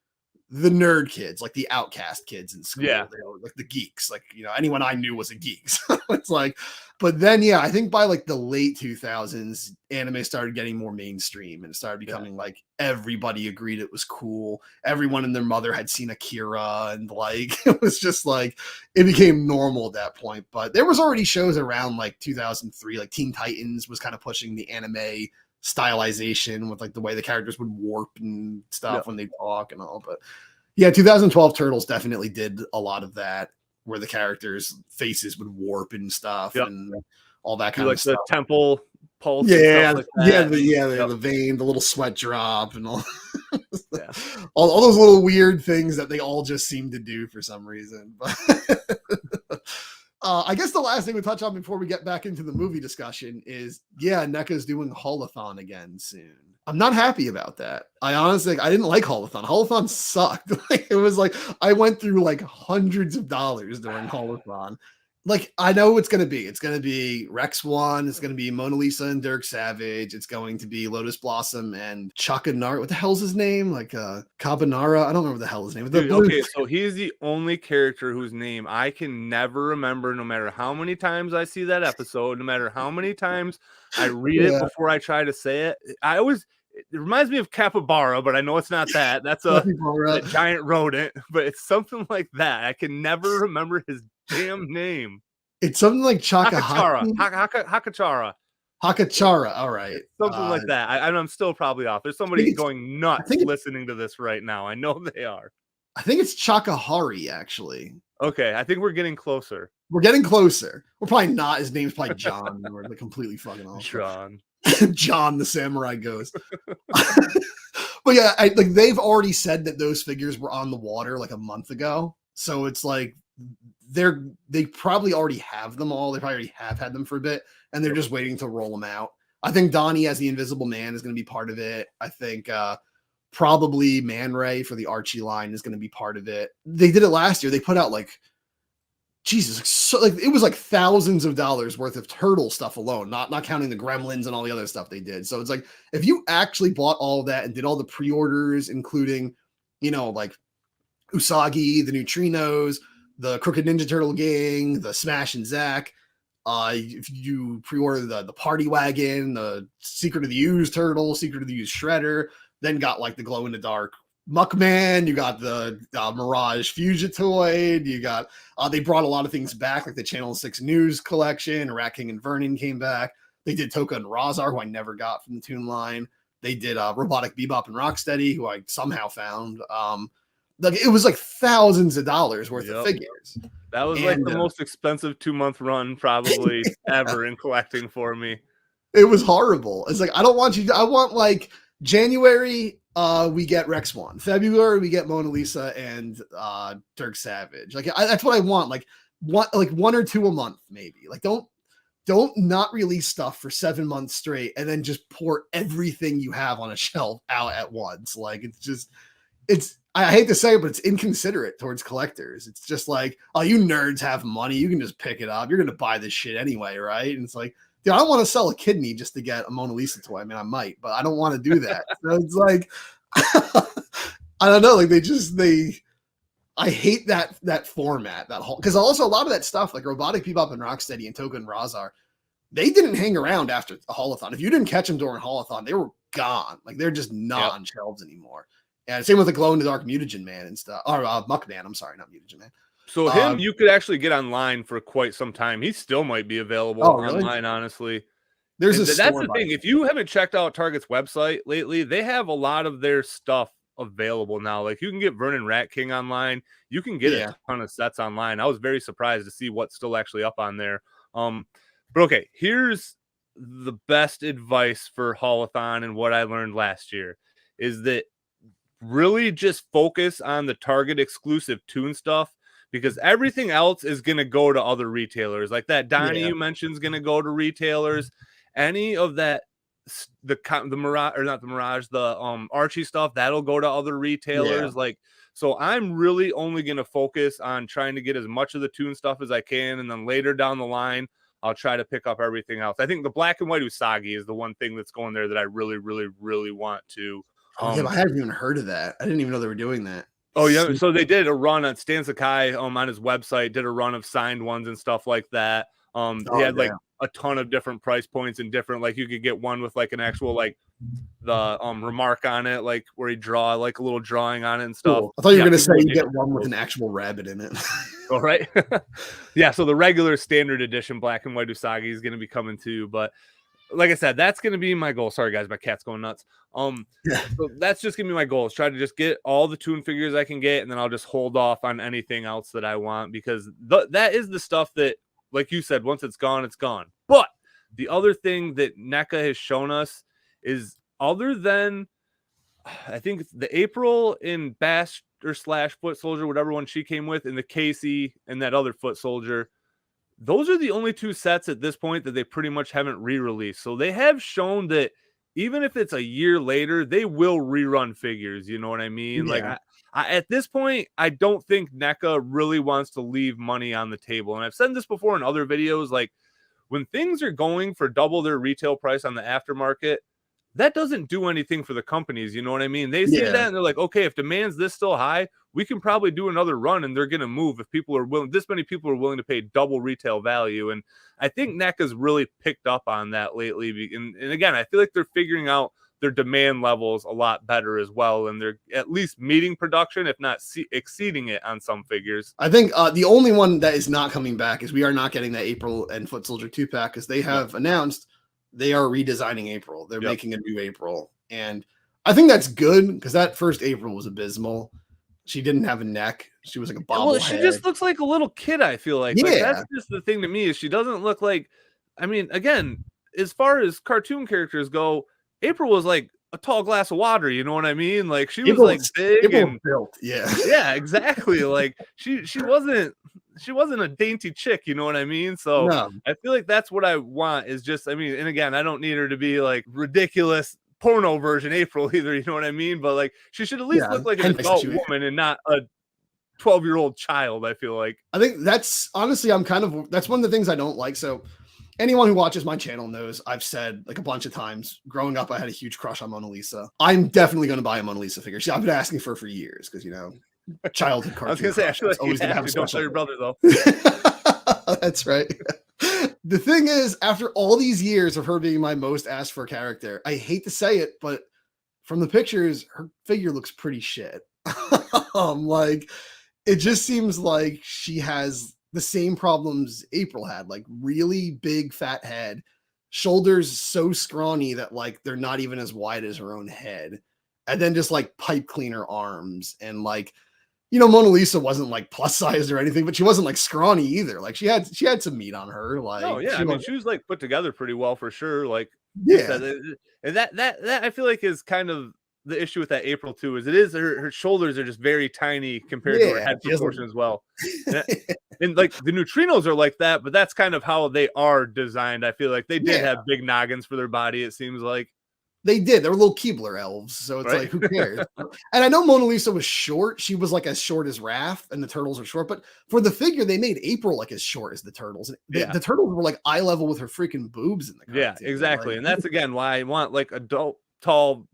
the nerd kids, like the outcast kids in school. Yeah. They were like the geeks, like, you know, anyone I knew was a geek. So it's like, but then, yeah, I think by like the late 2000s, anime started getting more mainstream and it started becoming like everybody agreed it was cool. Everyone and their mother had seen Akira, and like, it was just like, it became normal at that point. But there was already shows around like 2003, like Teen Titans was kind of pushing the anime stylization with like the way the characters would warp and stuff when they talk and all. But yeah, 2012 Turtles definitely did a lot of that, where the characters' faces would warp and stuff and all that kind of stuff. Like the temple pulse. Yeah, and stuff like that. the vein, the little sweat drop, and all, all those little weird things that they all just seem to do for some reason. But I guess the last thing we touch on before we get back into the movie discussion is, NECA's doing Holothon again soon. I'm not happy about that. I honestly, I didn't like Holothon. Holothon sucked. Like, it was like, I went through like hundreds of dollars during Holothon. Like, I know what it's going to be. It's going to be Rex 1. It's going to be Mona Lisa and Dirk Savage. It's going to be Lotus Blossom and Chakanara. What the hell's his name? Like, Cabanara. I don't remember the hell his name. Dude, okay, so he's the only character whose name I can never remember, no matter how many times I see that episode, no matter how many times I read it before I try to say it. It reminds me of capybara, but I know it's not that. That's a giant rodent, but it's something like that. I can never remember his damn name. It's something like Hakachara. Hakachara. All right. Something like that. I'm still probably off. There's somebody going nuts listening to this right now. I know they are. I think it's Chakahari, actually. Okay, I think we're getting closer. We're getting closer. We're probably not. His name's probably John. We're like completely fucking off. John the Samurai Ghost. But yeah, like they've already said that those figures were on the water like a month ago. So it's like they probably already have them all. They probably already have had them for a bit, and they're just waiting to roll them out. I think Donnie as the Invisible Man is going to be part of it. I think probably Man Ray for the Archie line is going to be part of it. They did it last year. They put out like, Jesus, so like it was like thousands of dollars worth of turtle stuff alone, not counting the Gremlins and all the other stuff they did. So it's like, if you actually bought all of that and did all the pre-orders, including, you know, like Usagi, the Neutrinos, the Crooked Ninja Turtle Gang, the Smash and Zack, if you pre-order the Party Wagon, the Secret of the Ooze Turtle, Secret of the Ooze Shredder, then got like the Glow in the Dark Muckman, you got the Mirage Fugitoid, you got they brought a lot of things back, like the Channel 6 News collection. Rat King and Vernon came back. They did Toka and Razar, who I never got from the Toon line. They did Robotic Bebop and Rocksteady, who I somehow found. Like it was like thousands of dollars worth of figures. That was like the most expensive 2-month run probably ever in collecting for me. It was horrible. It's like, I don't want you. I want like January. We get Rex 1. February, we get Mona Lisa and Dirk Savage. Like that's what I want. Like one or two a month, maybe. Like don't not release stuff for 7 months straight and then just pour everything you have on a shelf out at once. Like I hate to say it, but it's inconsiderate towards collectors. It's just like, oh, you nerds have money. You can just pick it up. You're going to buy this shit anyway, right? And it's like, dude, I don't want to sell a kidney just to get a Mona Lisa toy. I mean, I might, but I don't want to do that. So it's like, I don't know. Like I hate that format, that whole, because also a lot of that stuff, like Robotic Bebop and Rocksteady and Toka and Razar, they didn't hang around after a Holothon. If you didn't catch them during Holothon, they were gone. Like they're just not on shelves anymore. And same with the Glow in the Dark Mutagen Man and stuff, or Muckman. I'm sorry, not Mutagen Man. So him, you could actually get online for quite some time. He still might be available online, honestly. That's the thing. If you haven't checked out Target's website lately, they have a lot of their stuff available now. Like you can get Vernon Rat King online. You can get a ton of sets online. I was very surprised to see what's still actually up on there. But okay, here's the best advice for Holothon and what I learned last year is that really just focus on the Target exclusive Toon stuff, because everything else is going to go to other retailers. Like that Donnie Yeah. you mentioned is going to go to retailers. Any of that, the Mirage, or not the Mirage, the Archie stuff, that'll go to other retailers. Like, so I'm really only going to focus on trying to get as much of the Toon stuff as I can, and then later down the line I'll try to pick up everything else. I think the black and white Usagi is the one thing that's going there that I really, really, really want to. Oh yeah, but I hadn't even heard of that. I didn't even know they were doing that. Oh yeah, so they did a run on Stan Sakai on his website, did a run of signed ones and stuff like that. He had like a ton of different price points and different, like you could get one with like an actual like the remark on it, like where he draw like a little drawing on it and stuff. Cool. I thought you were gonna say you get one with an actual rabbit in it. All right. Yeah, so the regular standard edition black and white Usagi is gonna be coming too, but like I said, that's going to be my goal. Sorry, guys, my cat's going nuts. So that's just going to be my goal, is try to just get all the Toon figures I can get, and then I'll just hold off on anything else that I want, because that is the stuff that, like you said, once it's gone, it's gone. But the other thing that NECA has shown us is, other than, I think it's the April in Bash or / Foot Soldier, whatever one she came with, and the Casey and that other Foot Soldier, those are the only two sets at this point that they pretty much haven't re-released. So they have shown that even if it's a year later, they will rerun figures. You know what I mean? Like I at this point, I don't think NECA really wants to leave money on the table. And I've said this before in other videos, like when things are going for double their retail price on the aftermarket, that doesn't do anything for the companies. You know what I mean? They see that and they're like, okay, if demand's this still high, we can probably do another run, and they're going to move if people are willing. This many people are willing to pay double retail value. And I think NECA's really picked up on that lately. And again, I feel like they're figuring out their demand levels a lot better as well. And they're at least meeting production, if not exceeding it on some figures. I think the only one that is not coming back is we are not getting that April and Foot Soldier 2-pack, because they have announced they are redesigning April. They're making a new April. And I think that's good, because that first April was abysmal. She didn't have a neck. She was like a bobblehead. Well, she just looks like a little kid, I feel like. Like, that's just the thing to me, is she doesn't look like, I mean, again, as far as cartoon characters go, April was like a tall glass of water, you know what I mean? Like, she was like big and built. Yeah, exactly. Like she wasn't a dainty chick, you know what I mean? So I feel like that's what I want, is just, I mean, and again, I don't need her to be like ridiculous porno version April either, you know what I mean? But like, she should at least look like an adult woman and not a 12-year-old child, I feel like. I think that's, honestly, that's one of the things I don't like. So anyone who watches my channel knows I've said like a bunch of times, growing up, I had a huge crush on Mona Lisa. I'm definitely going to buy a Mona Lisa figure. I've been asking for years, because, you know, childhood cartoon. I was going to say, I feel like always you have to. Don't tell your brother, though. That's right. The thing is, after all these years of her being my most asked for character, I hate to say it, but from the pictures, her figure looks pretty shit. Like, it just seems like she has the same problems April had, like really big fat head, shoulders so scrawny that like they're not even as wide as her own head, and then just like pipe cleaner arms. And like, you know, Mona Lisa wasn't like plus sized or anything, but she wasn't like scrawny either. Like she had some meat on her. Like, oh yeah, I mean, she was like put together pretty well for sure. Like, and that I feel like is kind of the issue with that April too, is her shoulders are just very tiny compared to her head proportion as well. And like the neutrinos are like that, but that's kind of how they are designed. I feel like they did have big noggins for their body, it seems like. They did. They were little Keebler elves. So it's like, who cares? And I know Mona Lisa was short. She was like as short as Raph, and the turtles are short. But for the figure, they made April like as short as the turtles. The turtles were like eye level with her freaking boobs in the cartoon. Yeah, exactly. Like, and that's again why I want like adult, tall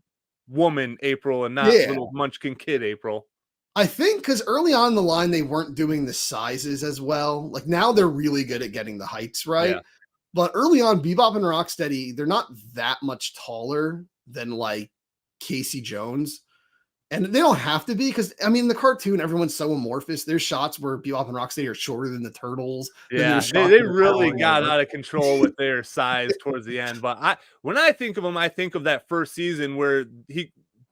woman April and not little munchkin kid April. I think because early on in the line, they weren't doing the sizes as well. Like now they're really good at getting the heights right. Yeah. But early on, Bebop and Rocksteady, they're not that much taller than like Casey Jones. And they don't have to be, because I mean, the cartoon, everyone's so amorphous. There's shots where Bebop and Rocksteady are shorter than the turtles. Yeah, they really got out of control with their size towards the end. But when I think of them, I think of that first season where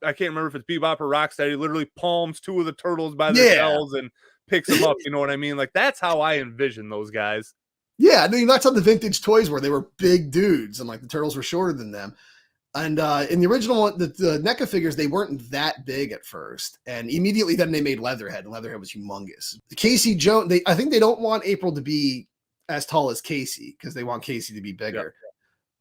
I can't remember if it's Bebop or Rocksteady, literally palms two of the turtles by their tails and picks them up. You know what I mean? Like, that's how I envision those guys. Yeah, I mean, that's how the vintage toys were. They were big dudes, and like the turtles were shorter than them. And in the original one, the NECA figures, they weren't that big at first. And immediately then they made Leatherhead, and Leatherhead was humongous. Casey Jones, I think they don't want April to be as tall as Casey because they want Casey to be bigger. Yep.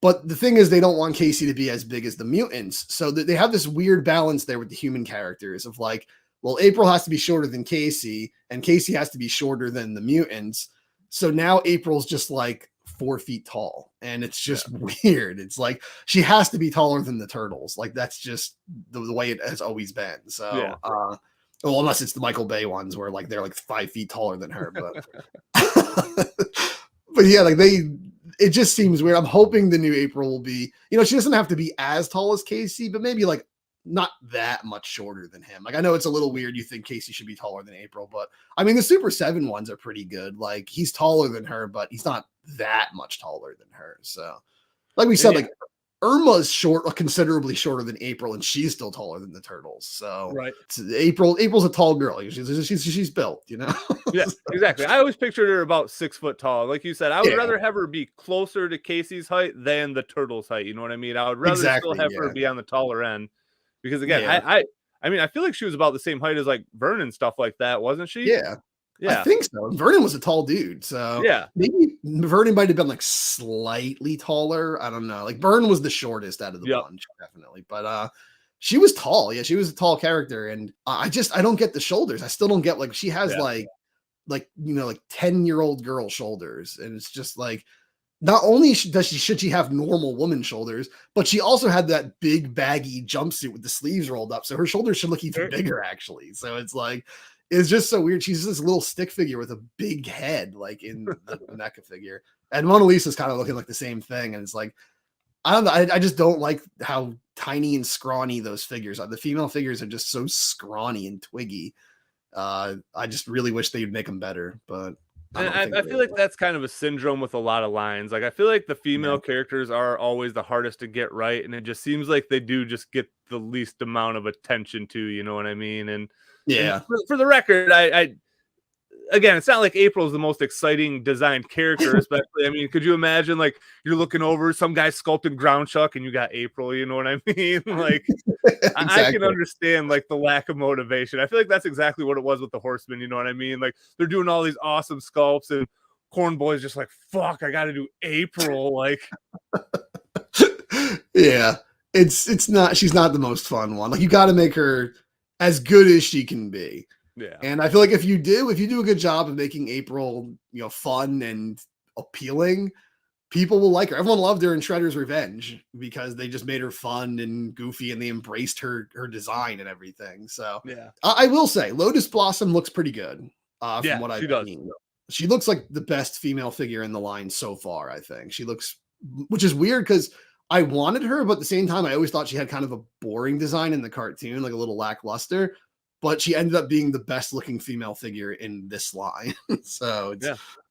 But the thing is, they don't want Casey to be as big as the mutants. So they have this weird balance there with the human characters of like, well, April has to be shorter than Casey, and Casey has to be shorter than the mutants. So now April's just like 4 feet tall, and it's just weird. It's like she has to be taller than the turtles. Like that's just the way it has always been. So, well, unless it's the Michael Bay ones where like they're like 5 feet taller than her, but but yeah, like it just seems weird. I'm hoping the new April will be, she doesn't have to be as tall as Casey, but maybe like not that much shorter than him. Like I know it's a little weird. You think Casey should be taller than April, but I mean the Super 7 ones are pretty good. Like he's taller than her, but he's not that much taller than her. So like we said, like Irma's considerably shorter than April, and she's still taller than the turtles. So April's a tall girl. She's built, Yeah, exactly. I always pictured her about 6 foot tall. Like you said, I would rather have her be closer to Casey's height than the turtles' height. You know what I mean? I would rather still have her be on the taller end. Because again, I mean, I feel like she was about the same height as like Vern and stuff like that, wasn't she? Yeah. I think so. Vernon was a tall dude, so maybe Vernon might have been like slightly taller. I don't know. Like Vern was the shortest out of the bunch, definitely. But she was tall. Yeah, she was a tall character, and I don't get the shoulders. I still don't get like she has like 10-year-old girl shoulders, and it's just like. Not only should she have normal woman shoulders, but she also had that big baggy jumpsuit with the sleeves rolled up. So her shoulders should look even bigger, actually. So it's like, it's just so weird. She's this little stick figure with a big head, like in the NECA figure. And Mona Lisa's kind of looking like the same thing. And it's like, I don't know. I just don't like how tiny and scrawny those figures are. The female figures are just so scrawny and twiggy. I just really wish they'd make them better, but. I feel like that's kind of a syndrome with a lot of lines. Like I feel like the female characters are always the hardest to get right, and it just seems like they do just get the least amount of attention to. You know what I mean? And for the record, I again, it's not like April's the most exciting designed character, especially. I mean, could you imagine like you're looking over some guy sculpted Ground Chuck and you got April, you know what I mean? Like exactly. I can understand like the lack of motivation. I feel like that's exactly what it was with the Horsemen, you know what I mean? Like they're doing all these awesome sculpts and Corn Boy's just like, fuck, I gotta do April. Like yeah. She's not the most fun one. Like you gotta make her as good as she can be. Yeah. And I feel like if you do a good job of making April, fun and appealing, people will like her. Everyone loved her in Shredder's Revenge because they just made her fun and goofy and they embraced her design and everything. So I will say Lotus Blossom looks pretty good from what I've seen. She looks like the best female figure in the line so far, I think. She looks, which is weird because I wanted her, but at the same time, I always thought she had kind of a boring design in the cartoon, like a little lackluster. But she ended up being the best looking female figure in this line. So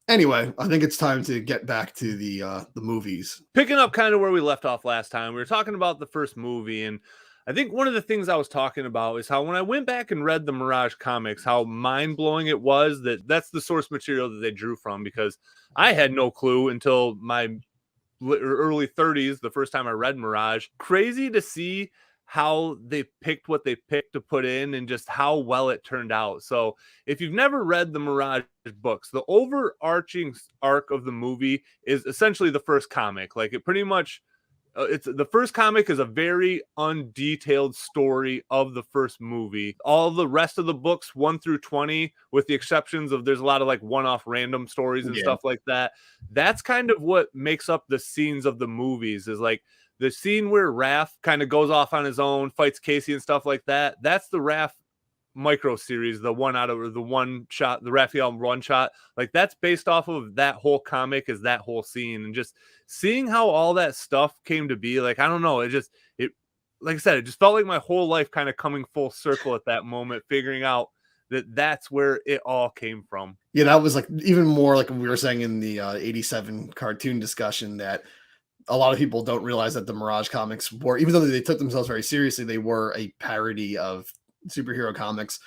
anyway, I think it's time to get back to the movies. Picking up kind of where we left off last time, we were talking about the first movie, and I think one of the things I was talking about is how when I went back and read the Mirage comics, how mind-blowing it was that that's the source material that they drew from, because I had no clue until my early 30s, the first time I read Mirage. Crazy to see how they picked what they picked to put in and just how well it turned out. So if you've never read the Mirage books, the overarching arc of the movie is essentially the first comic. Like it pretty much, it's the first comic is a very undetailed story of the first movie. All the rest of the books 1 through 20, with the exceptions of there's a lot of like one-off random stories and stuff like that. That's kind of what makes up the scenes of the movies, is like the scene where Raph kind of goes off on his own, fights Casey and stuff like that. That's the Raph micro series, the one shot, the Raphael one shot. Like that's based off of that whole comic, is that whole scene. And just seeing how all that stuff came to be, like, I don't know. It like I said, it just felt like my whole life kind of coming full circle at that moment, figuring out that that's where it all came from. Yeah, that was like even more like we were saying in the 87 cartoon discussion, that a lot of people don't realize that the Mirage comics were, even though they took themselves very seriously, they were a parody of superhero comics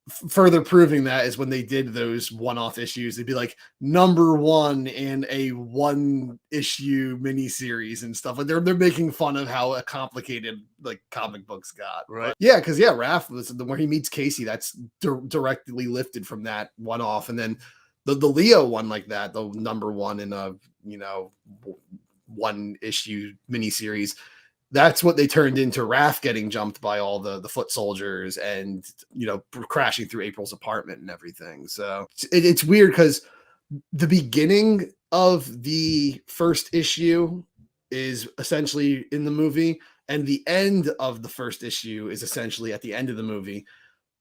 further proving that is when they did those one-off issues, they'd be like #1 in a one-issue miniseries and stuff. Like they're making fun of how complicated like comic books got. Right. But yeah, because yeah, Raph was the where he meets Casey. That's directly lifted from that one-off, and then the Leo one like that, the #1 in a one-issue miniseries. That's what they turned into Raph getting jumped by all the foot soldiers and crashing through April's apartment and everything. So it's weird because the beginning of the first issue is essentially in the movie, and the end of the first issue is essentially at the end of the movie.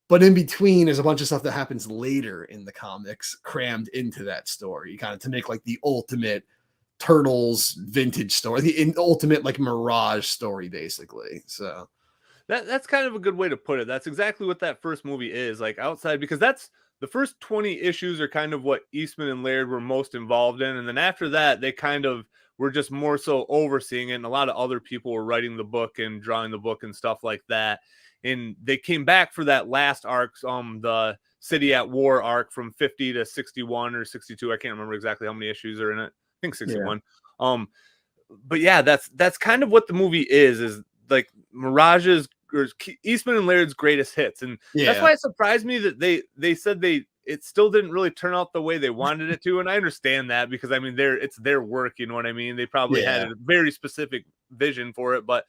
But in between, there's a bunch of stuff that happens later in the comics crammed into that story, kind of to make like the ultimate Turtles vintage story, the ultimate like Mirage story, basically. So That's kind of a good way to put it. That's exactly what that first movie is like outside, because that's the first 20 issues are kind of what Eastman and Laird were most involved in. And then after that, they kind of were just more so overseeing it. And a lot of other people were writing the book and drawing the book and stuff like that. And they came back for that last arc, the City at War arc from 50 to 61 or 62. I can't remember exactly how many issues are in it. I think 61. Yeah. But yeah, that's kind of what the movie is like Mirage's or Eastman and Laird's greatest hits. And that's why it surprised me that they said it still didn't really turn out the way they wanted it to. And I understand that because I mean it's their work, you know what I mean? They probably had a very specific vision for it. But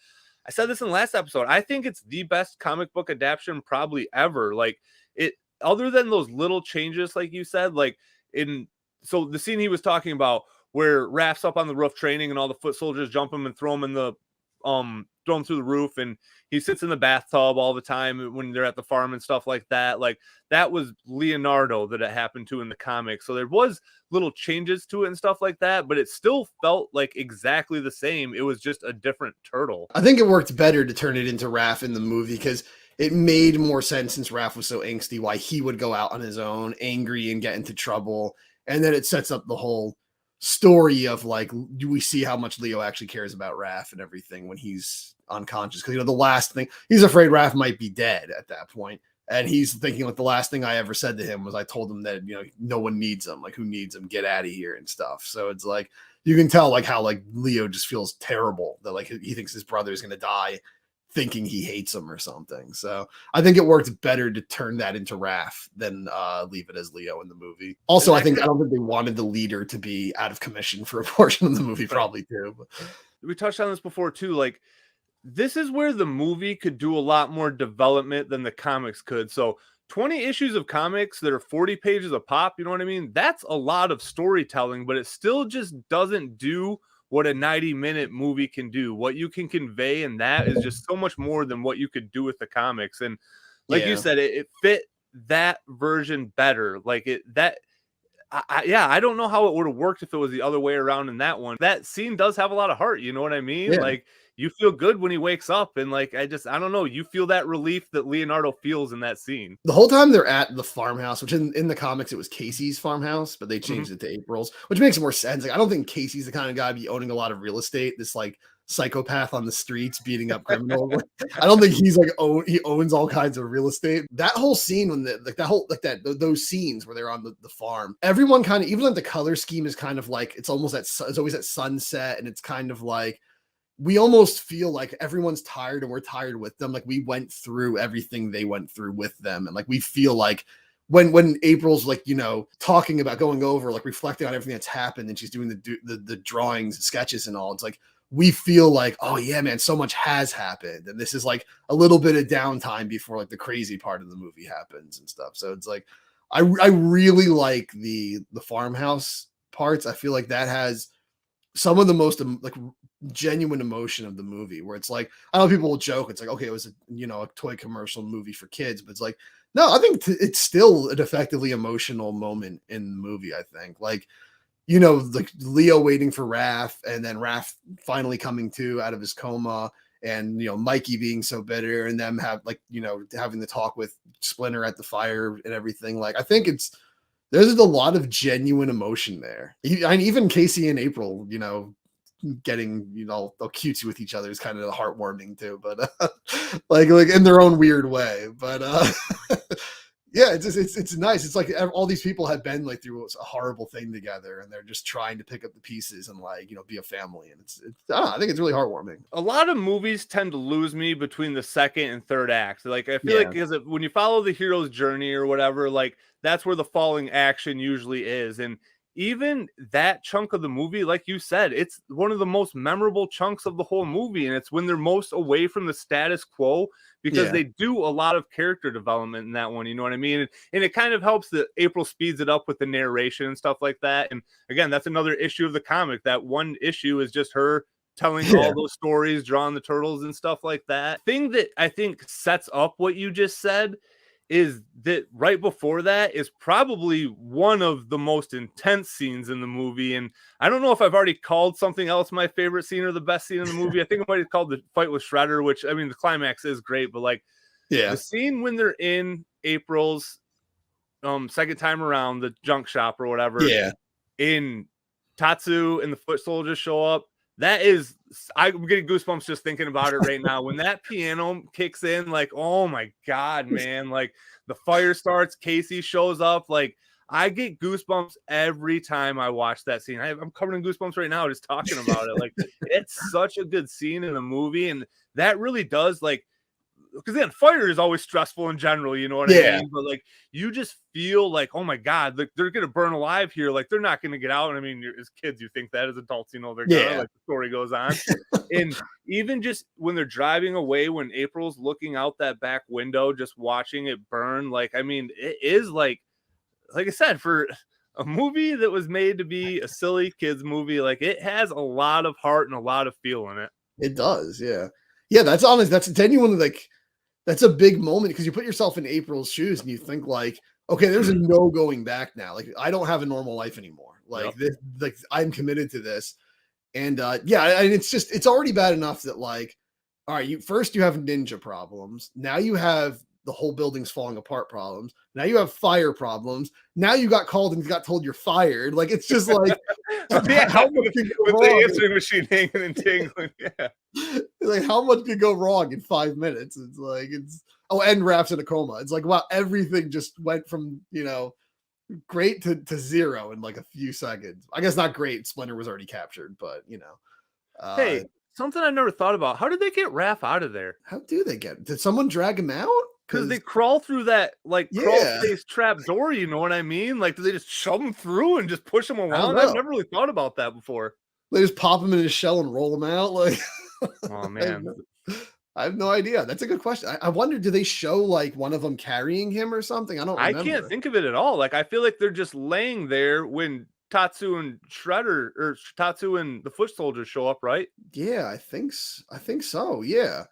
I said this in the last episode. I think it's the best comic book adaptation probably ever. Like it, other than those little changes, like you said, like so the scene he was talking about where Raph's up on the roof training and all the foot soldiers jump him and throw him in the throw him through the roof, and he sits in the bathtub all the time when they're at the farm and stuff like that. Like that was Leonardo that it happened to in the comics. So there was little changes to it and stuff like that, but it still felt like exactly the same. It was just a different turtle. I think it worked better to turn it into Raph in the movie because it made more sense since Raph was so angsty why he would go out on his own, angry and get into trouble. And then it sets up the whole story of like, do we see how much Leo actually cares about Raph and everything when he's unconscious? Because the last thing he's afraid Raph might be dead at that point, and he's thinking like the last thing I ever said to him was I told him that no one needs him, like who needs him, get out of here and stuff. So it's like you can tell like how like Leo just feels terrible that like he thinks his brother is gonna die, thinking he hates him or something. So I think it worked better to turn that into Raph than leave it as Leo in the movie. Also, I don't think they wanted the leader to be out of commission for a portion of the movie, probably too. But we touched on this before too. Like this is where the movie could do a lot more development than the comics could. So 20 issues of comics that are 40 pages a pop, you know what I mean? That's a lot of storytelling, but it still just doesn't do what a 90-minute movie can do. What you can convey in that is just so much more than what you could do with the comics. And like you said, it fit that version better. Like I don't know how it would have worked if it was the other way around in that one. That scene does have a lot of heart, you know what I mean? Yeah. Like you feel good when he wakes up, and like I don't know, you feel that relief that Leonardo feels in that scene. The whole time they're at the farmhouse, which in the comics it was Casey's farmhouse, but they changed it to April's, which makes more sense. Like I don't think Casey's the kind of guy to be owning a lot of real estate. This like psychopath on the streets beating up criminals. I don't think he's like he owns all kinds of real estate. That whole scene when those scenes where they're on the farm, everyone kind of, even like the color scheme is kind of like it's almost it's always at sunset, and it's kind of like we almost feel like everyone's tired and we're tired with them. Like we went through everything they went through with them, and like we feel like when April's like talking about going over like reflecting on everything that's happened, and she's doing the drawings, sketches, and all. It's like we feel like, oh yeah, man, so much has happened, and this is like a little bit of downtime before like the crazy part of the movie happens and stuff. So it's like I really like the farmhouse parts. I feel like that has some of the most like genuine emotion of the movie, where it's like, I know people will joke, it's like, okay, it was a toy commercial movie for kids, but it's like, no, I think it's still an effectively emotional moment in the movie. I think like like Leo waiting for Raph, and then Raph finally coming to out of his coma, and Mikey being so bitter, and them having the talk with Splinter at the fire and everything. Like I think there's a lot of genuine emotion there. Even Casey and April, getting all cutesy with each other is kind of heartwarming too, but like in their own weird way. But Yeah, it's nice. It's like all these people have been like through a horrible thing together, and they're just trying to pick up the pieces and like be a family. And it's I don't know, I think it's really heartwarming. A lot of movies tend to lose me between the second and third act. Like I feel like Yeah, because when you follow the hero's journey or whatever, like that's where the falling action usually is. And even that chunk of the movie, like you said, it's one of the most memorable chunks of the whole movie. And it's when they're most away from the status quo because yeah, they do a lot of character development in that one. You know what I mean? And it kind of helps that April speeds it up with the narration and stuff like that. And again, that's another issue of the comic. That one issue is just her telling yeah, all those stories, drawing the turtles and stuff like that. Thing that I think sets up what you just said is that right before that is probably one of the most intense scenes in the movie. And I don't know if I've already called something else my favorite scene or the best scene in the movie. I think I might have called the fight with Shredder, which I mean, the climax is great, but like the yeah, scene when they're in April's second time around the junk shop or whatever, yeah. in Tatsu and the foot soldiers show up. That is, I'm getting goosebumps just thinking about it right now. When that piano kicks in, like, oh my God, man, like the fire starts, Casey shows up. Like, I get goosebumps every time I watch that scene. I'm covered in goosebumps right now just talking about it. Like, it's such a good scene in the movie. And that really does, like, because again, fire is always stressful in general, you know what I Yeah, mean? But like, you just feel like, oh my God, like they're gonna burn alive here, like they're not gonna get out. And I mean, as kids, you think that; as adults, you know they're gonna. yeah, Like the story goes on, and even just when they're driving away, when April's looking out that back window, just watching it burn, like I mean, it is like I said, for a movie that was made to be a silly kids movie, like it has a lot of heart and a lot of feel in it. it does. Yeah, yeah. That's honest. That's genuinely like that's a big moment because you put yourself in April's shoes and you think like, okay, there's a no going back now. Like I don't have a normal life anymore. Like Yep. this, like I'm committed to this. And yeah, and it's already bad enough that like, all right, you have ninja problems. Now you have the whole building's falling apart problems. Now you have fire problems. Now you got called and got told you're fired. Like it's just like Yeah, how much can go with the wrong? answering machine hanging and tingling. Yeah. Like how much could go wrong in 5 minutes? It's like it's and Raph's in a coma. It's like wow, everything just went from great to zero in like a few seconds. I guess not great. Splinter was already captured, but Hey, something I never thought about. How did they get Raph out of there? how do they get? Did someone drag him out? Because they Because crawl through that like crawl yeah, space trap door, you know what I mean? Like, do they just shove him through and just push him I don't along? I've know. never really thought about that before. They just pop him in his shell and roll him out. Like Oh I have man. no, I have no idea. That's a good question. I wonder, do they show like one of them carrying him or something? I don't I can't remember. think of it at all. Like, I feel like they're just laying there when Tatsu and Shredder or Tatsu and the foot soldiers show up, right? Yeah, I think so. Yeah.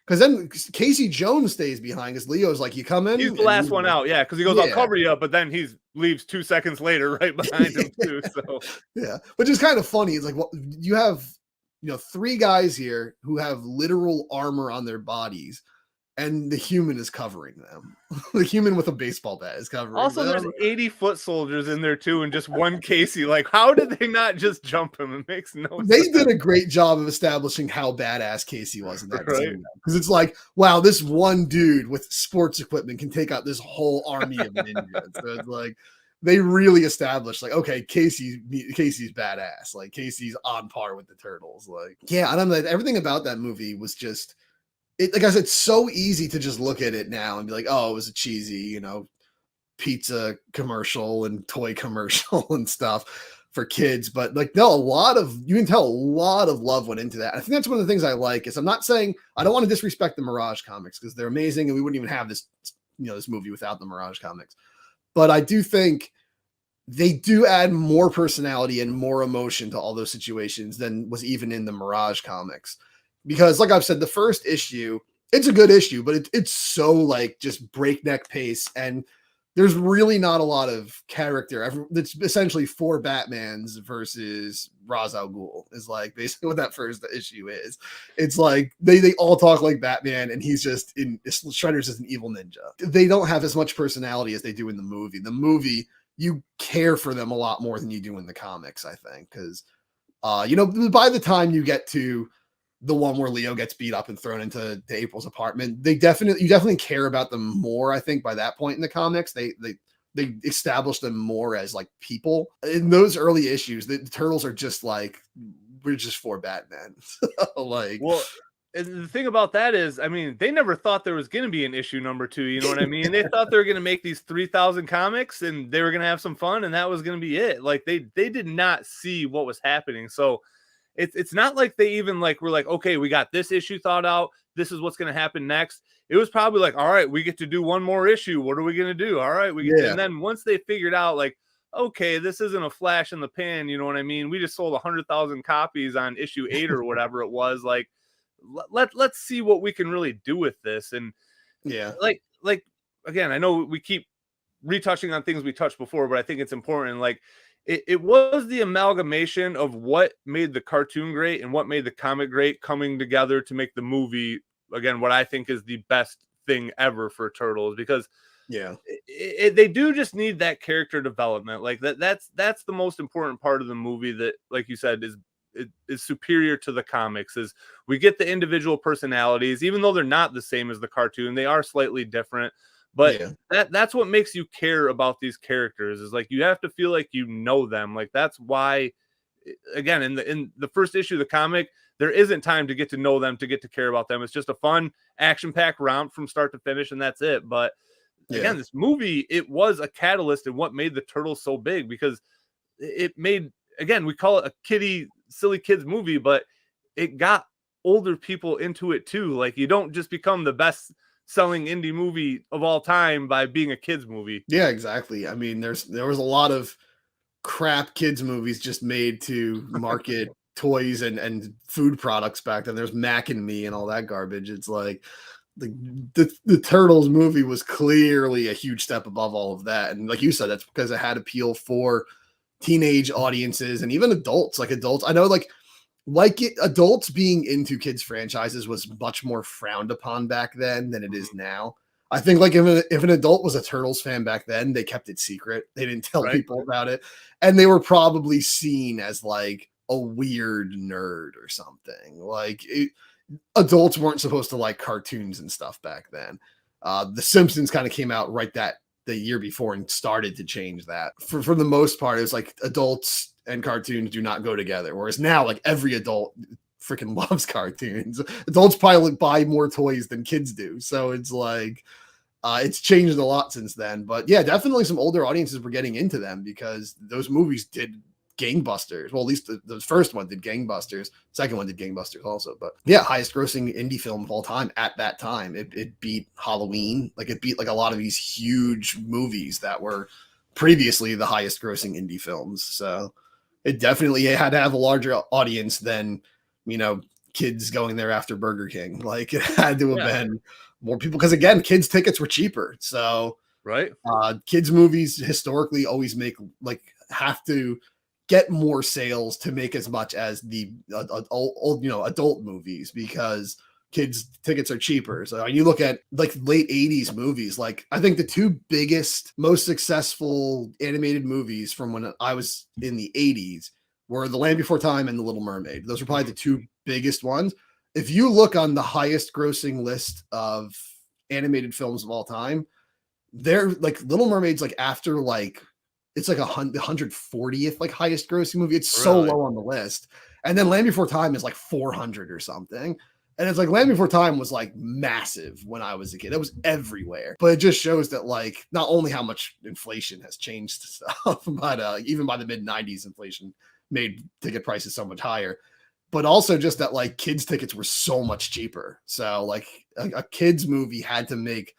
Because then Casey Jones stays behind because Leo's like, you come in He's the and last one out, yeah, because he goes, "I'll yeah, cover you up," but then he leaves 2 seconds later right behind him too, so yeah, which is kind of funny. It's like, well, you have, three guys here who have literal armor on their bodies, and the human is covering them. The human with a baseball bat is covering also, there's them. 80 foot soldiers in there too, and just one Casey. Like, how did they not just jump him? It makes no They sense, did a great job of establishing how badass Casey was in that right? scene. Because it's like, wow, this one dude with sports equipment can take out this whole army of ninjas. So it's like they really established, like, okay, Casey's badass. Like Casey's on par with the turtles. Like, yeah, I don't know. Everything about that movie was just like I said, it's so easy to just look at it now and be like, oh, it was a cheesy, pizza commercial and toy commercial and stuff for kids. But like, no, you can tell a lot of love went into that. I think that's one of the things I like is I'm not saying I don't want to disrespect the Mirage comics because they're amazing and we wouldn't even have this, this movie without the Mirage comics. But I do think they do add more personality and more emotion to all those situations than was even in the Mirage comics. Because like I've said, the first issue, it's a good issue, but it's so like just breakneck pace and there's really not a lot of character. It's essentially 4 Batmans versus Ra's al Ghul is like basically what that first issue is. It's like they all talk like Batman and he's just Shredder's just an evil ninja. They don't have as much personality as they do in the movie. The movie, you care for them a lot more than you do in the comics, I think. Because by the time you get to the one where Leo gets beat up and thrown into April's apartment. You definitely care about them more. I think by that point in the comics, they establish them more as like people. In those early issues, the turtles are just like, we're just for Batman. Like, well, and the thing about that is, I mean, they never thought there was going to be an issue number 2. You know what I mean? They thought they were going to make these 3,000 comics and they were going to have some fun, and that was going to be it. Like they did not see what was happening. So it's not like they even like were like, okay, we got this issue thought out. This is what's going to happen next. It was probably like, all right, we get to do one more issue. What are we going to do? All right, we get to, and then once they figured out like, okay, this isn't a flash in the pan. You know what I mean? We just sold 100,000 copies on issue 8 or whatever it was. Like, let's see what we can really do with this. And like again, I know we keep retouching on things we touched before, but I think it's important. Like it was the amalgamation of what made the cartoon great and what made the comic great coming together to make the movie, again, what I think is the best thing ever for Turtles, because they do just need that character development. Like that's the most important part of the movie that, like you said, is superior to the comics. Is we get the individual personalities, even though they're not the same as the cartoon, they are slightly different. But that's what makes you care about these characters, is like you have to feel like you know them. Like that's why, again, in the first issue of the comic, there isn't time to get to know them, to get to care about them. It's just a fun action-packed romp from start to finish, and that's it. But again, this movie, it was a catalyst in what made the Turtles so big, because it made, again, we call it a silly kids movie, but it got older people into it too. Like you don't just become the best selling indie movie of all time by being a kids movie. Yeah, exactly. I mean, there was a lot of crap kids movies just made to market toys and food products back then. There's Mac and Me and all that garbage. It's like the Turtles movie was clearly a huge step above all of that. And like you said, that's because it had appeal for teenage audiences and even adults. Like adults, I know adults being into kids franchises was much more frowned upon back then than it is now. I think like if an adult was a Turtles fan back then, they kept it secret. They didn't tell people about it. And they were probably seen as like a weird nerd or something. Like adults weren't supposed to like cartoons and stuff back then. The Simpsons kind of came out the year before and started to change that. For the most part, it was like adults and cartoons do not go together. Whereas now, like every adult freaking loves cartoons. Adults probably buy more toys than kids do. So it's like, it's changed a lot since then. But yeah, definitely some older audiences were getting into them because those movies did gangbusters. Well, at least the first one did gangbusters. Second one did gangbusters also. But yeah, highest grossing indie film of all time at that time. It beat Halloween. Like it beat like a lot of these huge movies that were previously the highest grossing indie films. So it definitely had to have a larger audience than, kids going there after Burger King. Like it had to have been more people, because again, kids tickets were cheaper. So kids movies historically always have to get more sales to make as much as the adult movies, because kids tickets are cheaper. So when you look at like late 80s movies, like I think the two biggest, most successful animated movies from when I was in the 80s were The Land Before Time and The Little Mermaid. Those are probably the two biggest ones. If you look on the highest grossing list of animated films of all time, they're like Little Mermaid's like after like, it's like 140th like highest grossing movie. It's so low on the list. And then Land Before Time is like 400 or something. And it's like Land Before Time was like massive when I was a kid. It was everywhere. But it just shows that like not only how much inflation has changed stuff, but even by the mid 90s, inflation made ticket prices so much higher. But also just that like kids tickets were so much cheaper. So like a kids movie had to get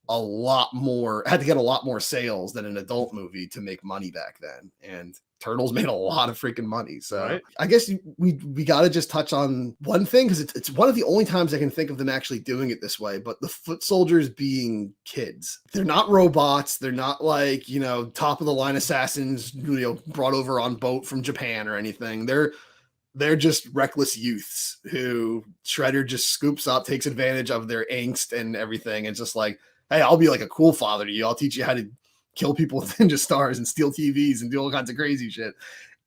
a lot more sales than an adult movie to make money back then. And Turtles made a lot of freaking money. So I guess we got to just touch on one thing, because it's one of the only times I can think of them actually doing it this way. But the foot soldiers being kids, they're not robots. They're not like, top of the line assassins, brought over on boat from Japan or anything. They're just reckless youths who Shredder just scoops up, takes advantage of their angst and everything. And just like, hey, I'll be like a cool father to you. I'll teach you how to kill people with ninja stars and steal TVs and do all kinds of crazy shit.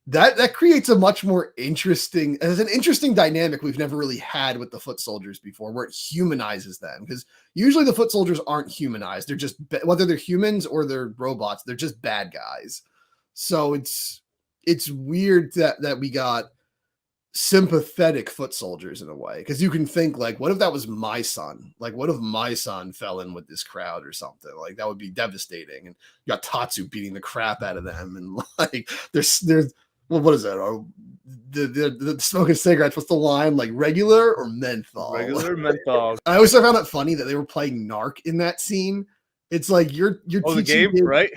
that creates a much more interesting, as an interesting dynamic we've never really had with the foot soldiers before, where it humanizes them, because usually the foot soldiers aren't humanized. They're just, whether they're humans or they're robots, they're just bad guys. So it's weird that we got sympathetic foot soldiers in a way, because you can think like, what if that was my son? Like, what if my son fell in with this crowd or something? Like, that would be devastating. And you got Tatsu beating the crap out of them, and like there's well, what is that? Oh, the smoking cigarettes. What's the line? Like, regular or menthol? Regular menthol. I always found it funny that they were playing Narc in that scene. It's like you're Oh, the teaching game, kids, right?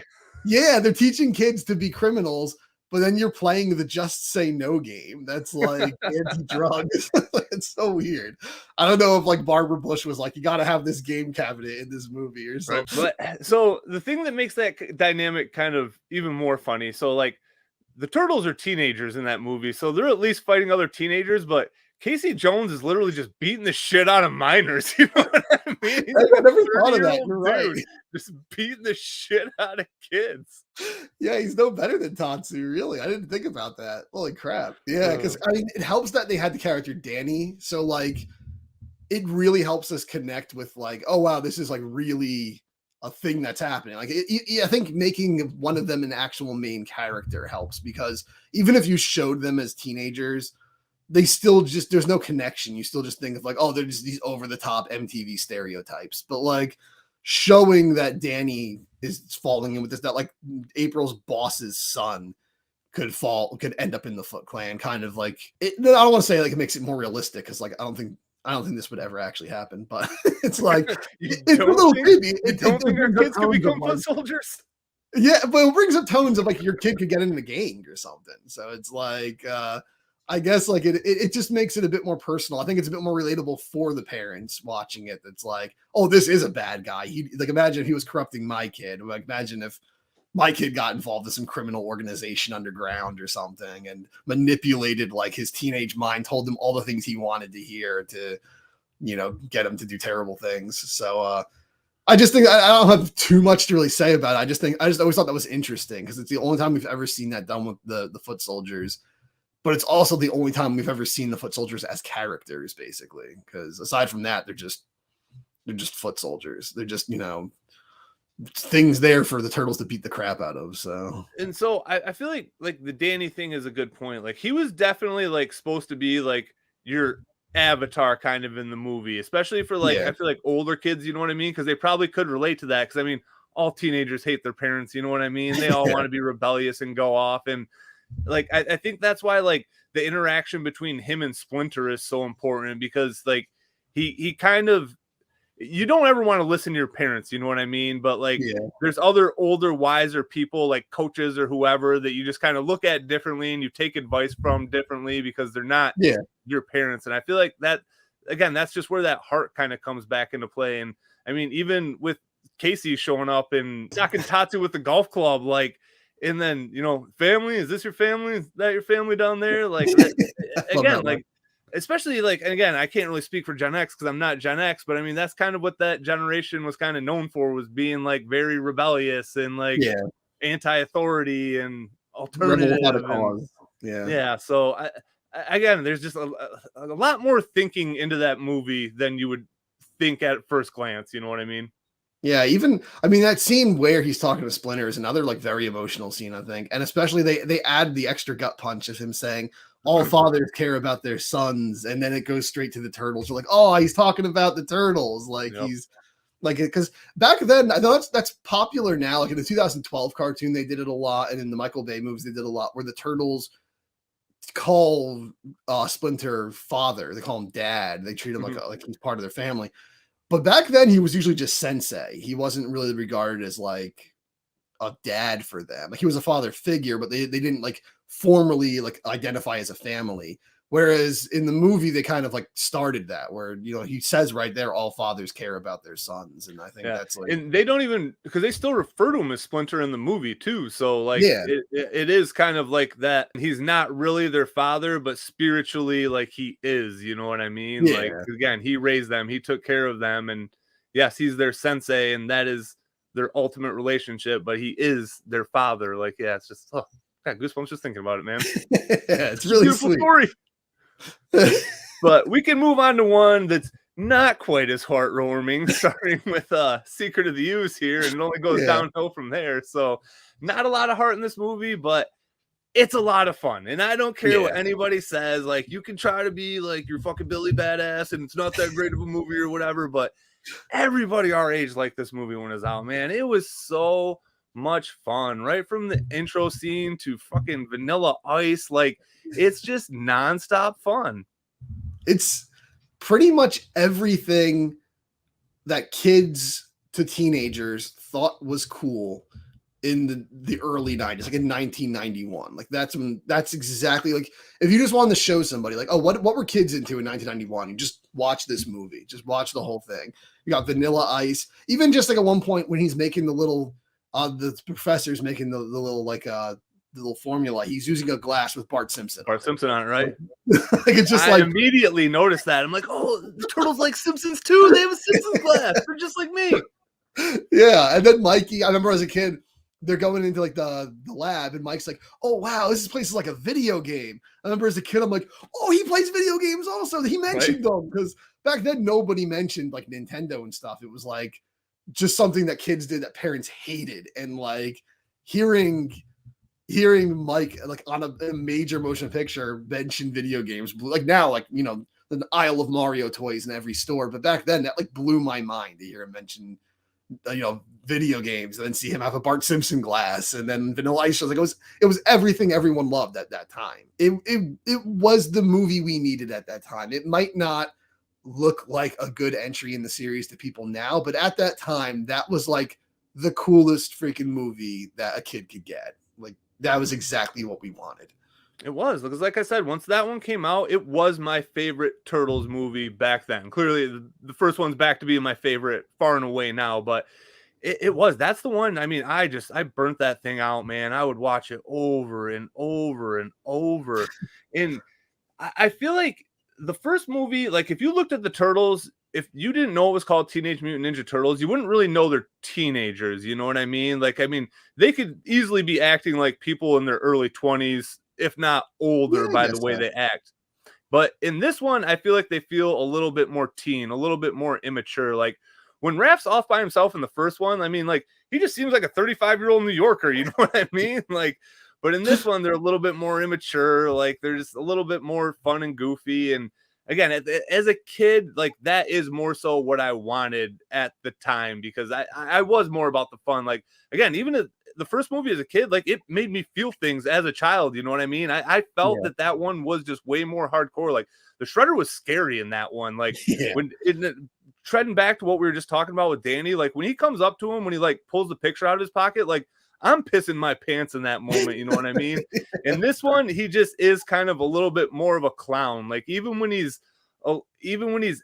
yeah, they're teaching kids to be criminals, but then you're playing the just say no game. That's like anti-drugs. It's so weird. I don't know if like Barbara Bush was like, you got to have this game cabinet in this movie or something. Right. But so the thing that makes that dynamic kind of even more funny. So like the turtles are teenagers in that movie, so they're at least fighting other teenagers, but Casey Jones is literally just beating the shit out of minors. You know what I mean? He's I never thought of that. 30-year-old You're right. dude just beating the shit out of kids. Yeah, he's no better than Tatsu, really. I didn't think about that. Holy crap. Yeah, because I mean, it helps that they had the character Danny. So, like, it really helps us connect with, like, oh, wow, this is like really a thing that's happening. Like, I think making one of them an actual main character helps, because even if you showed them as teenagers, they still just, there's no connection. You still just think of like, oh, they're just these over the top MTV stereotypes. But like, showing that Danny is falling in with this, that like April's boss's son could end up in the Foot Clan, kind of like it. I don't want to say like it makes it more realistic, because like I don't think this would ever actually happen, but it's like it's a little creepy. You don't think our kids could become foot soldiers? Yeah, but it brings up tones of like your kid could get in the gang or something. So it's like I guess like it just makes it a bit more personal. I think it's a bit more relatable for the parents watching it. That's like, oh, this is a bad guy. He, like, imagine if he was corrupting my kid. Like, imagine if my kid got involved in some criminal organization underground or something and manipulated like his teenage mind, told him all the things he wanted to hear to, you know, get him to do terrible things. So I just think I don't have too much to really say about it. I just always thought that was interesting, because it's the only time we've ever seen that done with the foot soldiers. But it's also the only time we've ever seen the foot soldiers as characters, basically. Because aside from that, they're just foot soldiers. They're just, you know, things there for the turtles to beat the crap out of. So, and so I feel like the Danny thing is a good point. Like, he was definitely like supposed to be like your avatar kind of in the movie, especially for like, yeah. I feel like older kids, you know what I mean? Because they probably could relate to that. Because I mean, all teenagers hate their parents, you know what I mean? They all want to be rebellious and go off. And like, I think that's why like the interaction between him and Splinter is so important, because like he kind of, you don't ever want to listen to your parents, you know what I mean? But like, there's other older, wiser people like coaches or whoever that you just kind of look at differently and you take advice from differently, because they're not your parents. And I feel like that, again, that's just where that heart kind of comes back into play. And I mean, even with Casey showing up and knocking Tatsu with the golf club, like, and then, you know, family, is this your family? Is that your family down there? Like, again, like, especially like, and again, I can't really speak for Gen X because I'm not Gen X, but I mean, that's kind of what that generation was kind of known for, was being like very rebellious and like anti-authority and alternative. Yeah. So again, there's just a lot more thinking into that movie than you would think at first glance. You know what I mean? Yeah, even I mean that scene where he's talking to Splinter is another like very emotional scene, I think. And especially they add the extra gut punch of him saying all fathers care about their sons, and then it goes straight to the turtles. You're like, oh, he's talking about the turtles. Like he's like, because back then, I know that's popular now. Like in the 2012 cartoon, they did it a lot, and in the Michael Bay movies, they did a lot, where the turtles call Splinter father. They call him dad. They treat him like he's part of their family. But back then, he was usually just sensei. He wasn't really regarded as like a dad for them. Like, he was a father figure, but they didn't like formally like identify as a family. Whereas in the movie, they kind of like started that, where, you know, he says right there, all fathers care about their sons. And I think that's like, and they don't even, because they still refer to him as Splinter in the movie too. So like, it is kind of like that. He's not really their father, but spiritually, like, he is, you know what I mean? Like, again, he raised them, he took care of them. And yes, he's their sensei, and that is their ultimate relationship, but he is their father. Like, yeah, it's just, Got goosebumps just thinking about it, man. Yeah, it's It's a really beautiful sweet. story. But we can move on to one that's not quite as heartwarming, starting with Secret of the Use here, and it only goes Yeah. downhill from there. So not a lot of heart in this movie, but it's a lot of fun. And I don't care what Yeah. anybody says. Like, you can try to be like your fucking Billy Badass, and it's not that great of a movie or whatever, but everybody our age liked this movie when it was out, man. It was so much fun, right from the intro scene to fucking Vanilla Ice. Like, it's just nonstop fun. It's pretty much everything that kids to teenagers thought was cool in the early 90s, like in 1991. Like that's exactly, like, if you just wanted to show somebody like, oh, what were kids into in 1991, you just watch this movie, just watch the whole thing. You got Vanilla Ice, even just like at one point when he's making the little the professor's making the little like the little formula, he's using a glass with Bart Simpson on it, right? like it's just I like immediately noticed that. I'm like, oh, the turtles like Simpsons too. They have a Simpsons glass. They're just like me. Yeah. And then Mikey, I remember as a kid, they're going into like the lab, and Mike's like, oh wow, this place is like a video game. I remember as a kid, I'm like, oh, he plays video games also. He mentioned them, because back then nobody mentioned like Nintendo and stuff. It was like just something that kids did that parents hated. And like hearing Mike like on a major motion picture mention video games, like now, like, you know, the aisle of Mario toys in every store, but back then that like blew my mind to hear him mention, you know, video games, and then see him have a Bart Simpson glass, and then Vanilla Ice. Like it was everything everyone loved at that time. It was the movie we needed at that time. It might not look like a good entry in the series to people now, but at that time, that was like the coolest freaking movie that a kid could get. Like, that was exactly what we wanted. It was, because like I said, once that one came out, it was my favorite Turtles movie back then. Clearly, the first one's back to being my favorite far and away now, but it was. That's the one. I mean, I burnt that thing out, man. I would watch it over and over and over. And I feel like the first movie, like if you looked at the Turtles, if you didn't know it was called Teenage Mutant Ninja Turtles, you wouldn't really know they're teenagers. You know what I mean? Like, I mean, they could easily be acting like people in their early 20s, if not older, by the way they act. But in this one, I feel like they feel a little bit more teen, a little bit more immature. Like when Raph's off by himself in the first one, I mean, like, he just seems like a 35-year-old New Yorker. You know what I mean? Like, but in this one, they're a little bit more immature. Like, they're just a little bit more fun and goofy. And again, as a kid, like, that is more so what I wanted at the time, because I was more about the fun. Like, again, even the first movie as a kid, like, it made me feel things as a child. You know what I mean? I felt that one was just way more hardcore. Like, the Shredder was scary in that one. Like, when treading back to what we were just talking about with Danny, like when he comes up to him, when he like pulls the picture out of his pocket, like, I'm pissing my pants in that moment. You know what I mean? In this one, he just is kind of a little bit more of a clown. Like, even when he's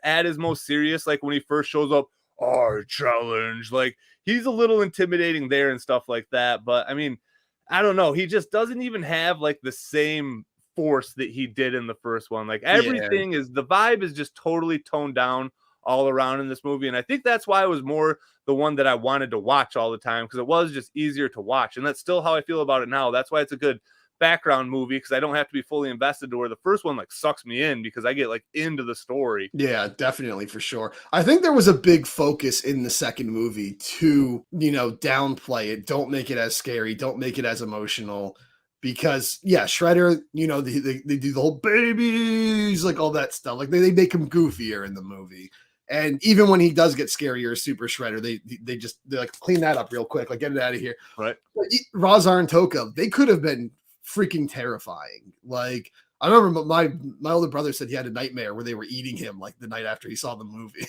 at his most serious, like when he first shows up, our challenge, like, he's a little intimidating there and stuff like that. But I mean, I don't know. He just doesn't even have like the same force that he did in the first one. Like, everything is, the vibe is just totally toned down all around in this movie. And I think that's why it was more the one that I wanted to watch all the time, because it was just easier to watch. And that's still how I feel about it now. That's why it's a good background movie, because I don't have to be fully invested, to where the first one like sucks me in because I get like into the story. Yeah, definitely, for sure. I think there was a big focus in the second movie to, you know, downplay it, don't make it as scary, don't make it as emotional, because Shredder, you know, they do the whole babies, like all that stuff, like they make him goofier in the movie. And even when he does get scarier, Super Shredder, they like clean that up real quick, like get it out of here. Right. But Razar and Toka, they could have been freaking terrifying. Like, I remember my older brother said he had a nightmare where they were eating him like the night after he saw the movie.